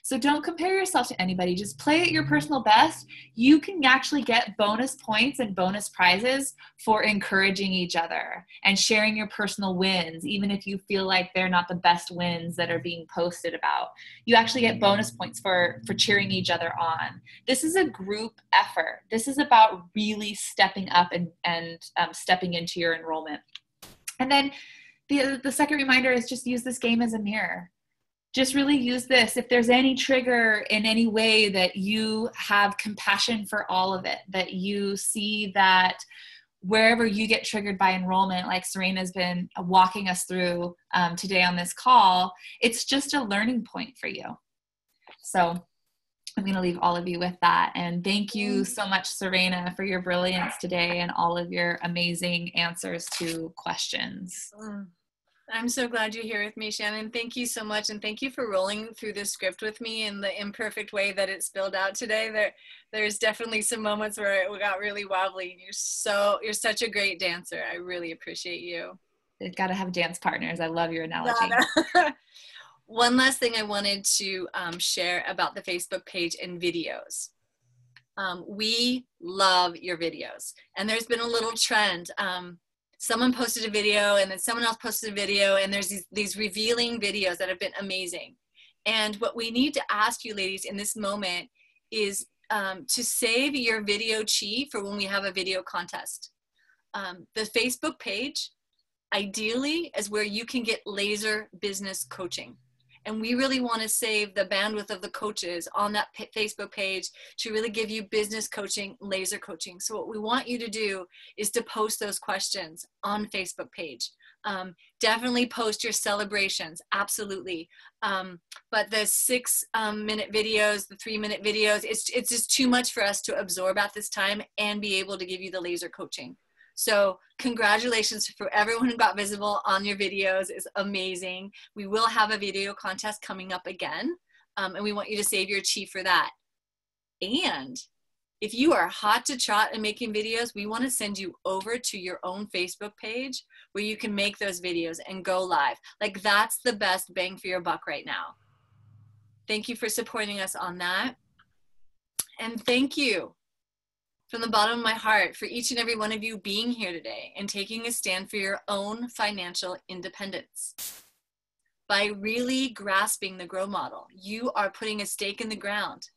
So don't compare yourself to anybody. Just play at your personal best. You can actually get bonus points and bonus prizes for encouraging each other and sharing your personal wins, even if you feel like they're not the best wins that are being posted about. You actually get bonus points for cheering each other on. This is a group effort. This is about really stepping up and stepping into your enrollment. And then the second reminder is just use this game as a mirror. Just really use this. If there's any trigger in any way that you have compassion for all of it, that you see that wherever you get triggered by enrollment, like Serena's been walking us through today on this call, it's just a learning point for you. So I'm going to leave all of you with that. And thank you so much, Serena, for your brilliance today and all of your amazing answers to questions. I'm so glad you're here with me, Shannon. Thank you so much. And thank you for rolling through this script with me in the imperfect way that it spilled out today. There's definitely some moments where it got really wobbly. You're such a great dancer. I really appreciate you. You've got to have dance partners. I love your analogy. One last thing I wanted to share about the Facebook page and videos. We love your videos. And there's been a little trend. Someone posted a video and then someone else posted a video, and there's these revealing videos that have been amazing. And what we need to ask you ladies in this moment is to save your video chi for when we have a video contest. The Facebook page ideally is where you can get laser business coaching. And we really want to save the bandwidth of the coaches on that Facebook page to really give you business coaching, laser coaching. So what we want you to do is to post those questions on Facebook page. Definitely post your celebrations, absolutely. But the 6-minute videos, the 3-minute videos, it's just too much for us to absorb at this time and be able to give you the laser coaching. So congratulations for everyone who got visible on your videos. It's amazing. We will have a video contest coming up again, and we want you to save your chi for that. And if you are hot to trot and making videos, we want to send you over to your own Facebook page where you can make those videos and go live. Like, that's the best bang for your buck right now. Thank you for supporting us on that. And thank you from the bottom of my heart for each and every one of you being here today and taking a stand for your own financial independence. By really grasping the GROW model, you are putting a stake in the ground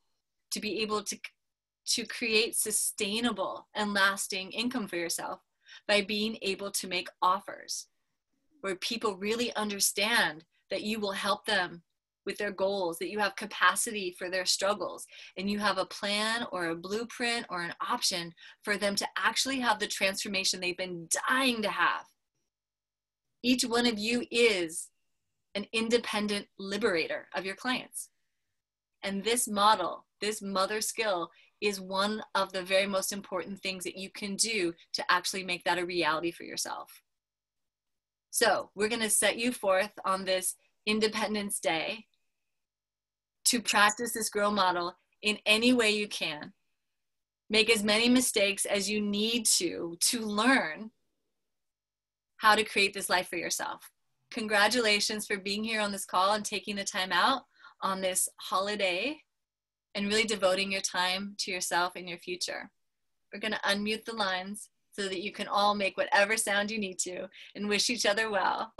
to be able to create sustainable and lasting income for yourself by being able to make offers where people really understand that you will help them with their goals, that you have capacity for their struggles, and you have a plan or a blueprint or an option for them to actually have the transformation they've been dying to have. Each one of you is an independent liberator of your clients. And this model, this mother skill, is one of the very most important things that you can do to actually make that a reality for yourself. So we're going to set you forth on this Independence Day to practice this GROW model in any way you can. Make as many mistakes as you need to learn how to create this life for yourself. Congratulations for being here on this call and taking the time out on this holiday and really devoting your time to yourself and your future. We're going to unmute the lines so that you can all make whatever sound you need to and wish each other well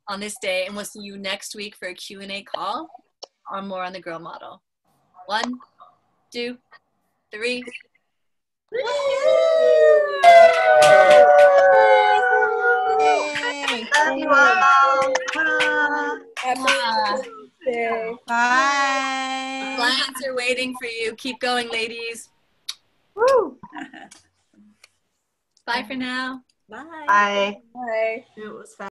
on this day. And we'll see you next week for a Q&A call or more on the GROW model. 1, 2, 3. Love you all. Happy Day. Bye. Clients are waiting for you. Keep going, ladies. Woo. Bye for now. Bye. Bye. Bye. It was fast.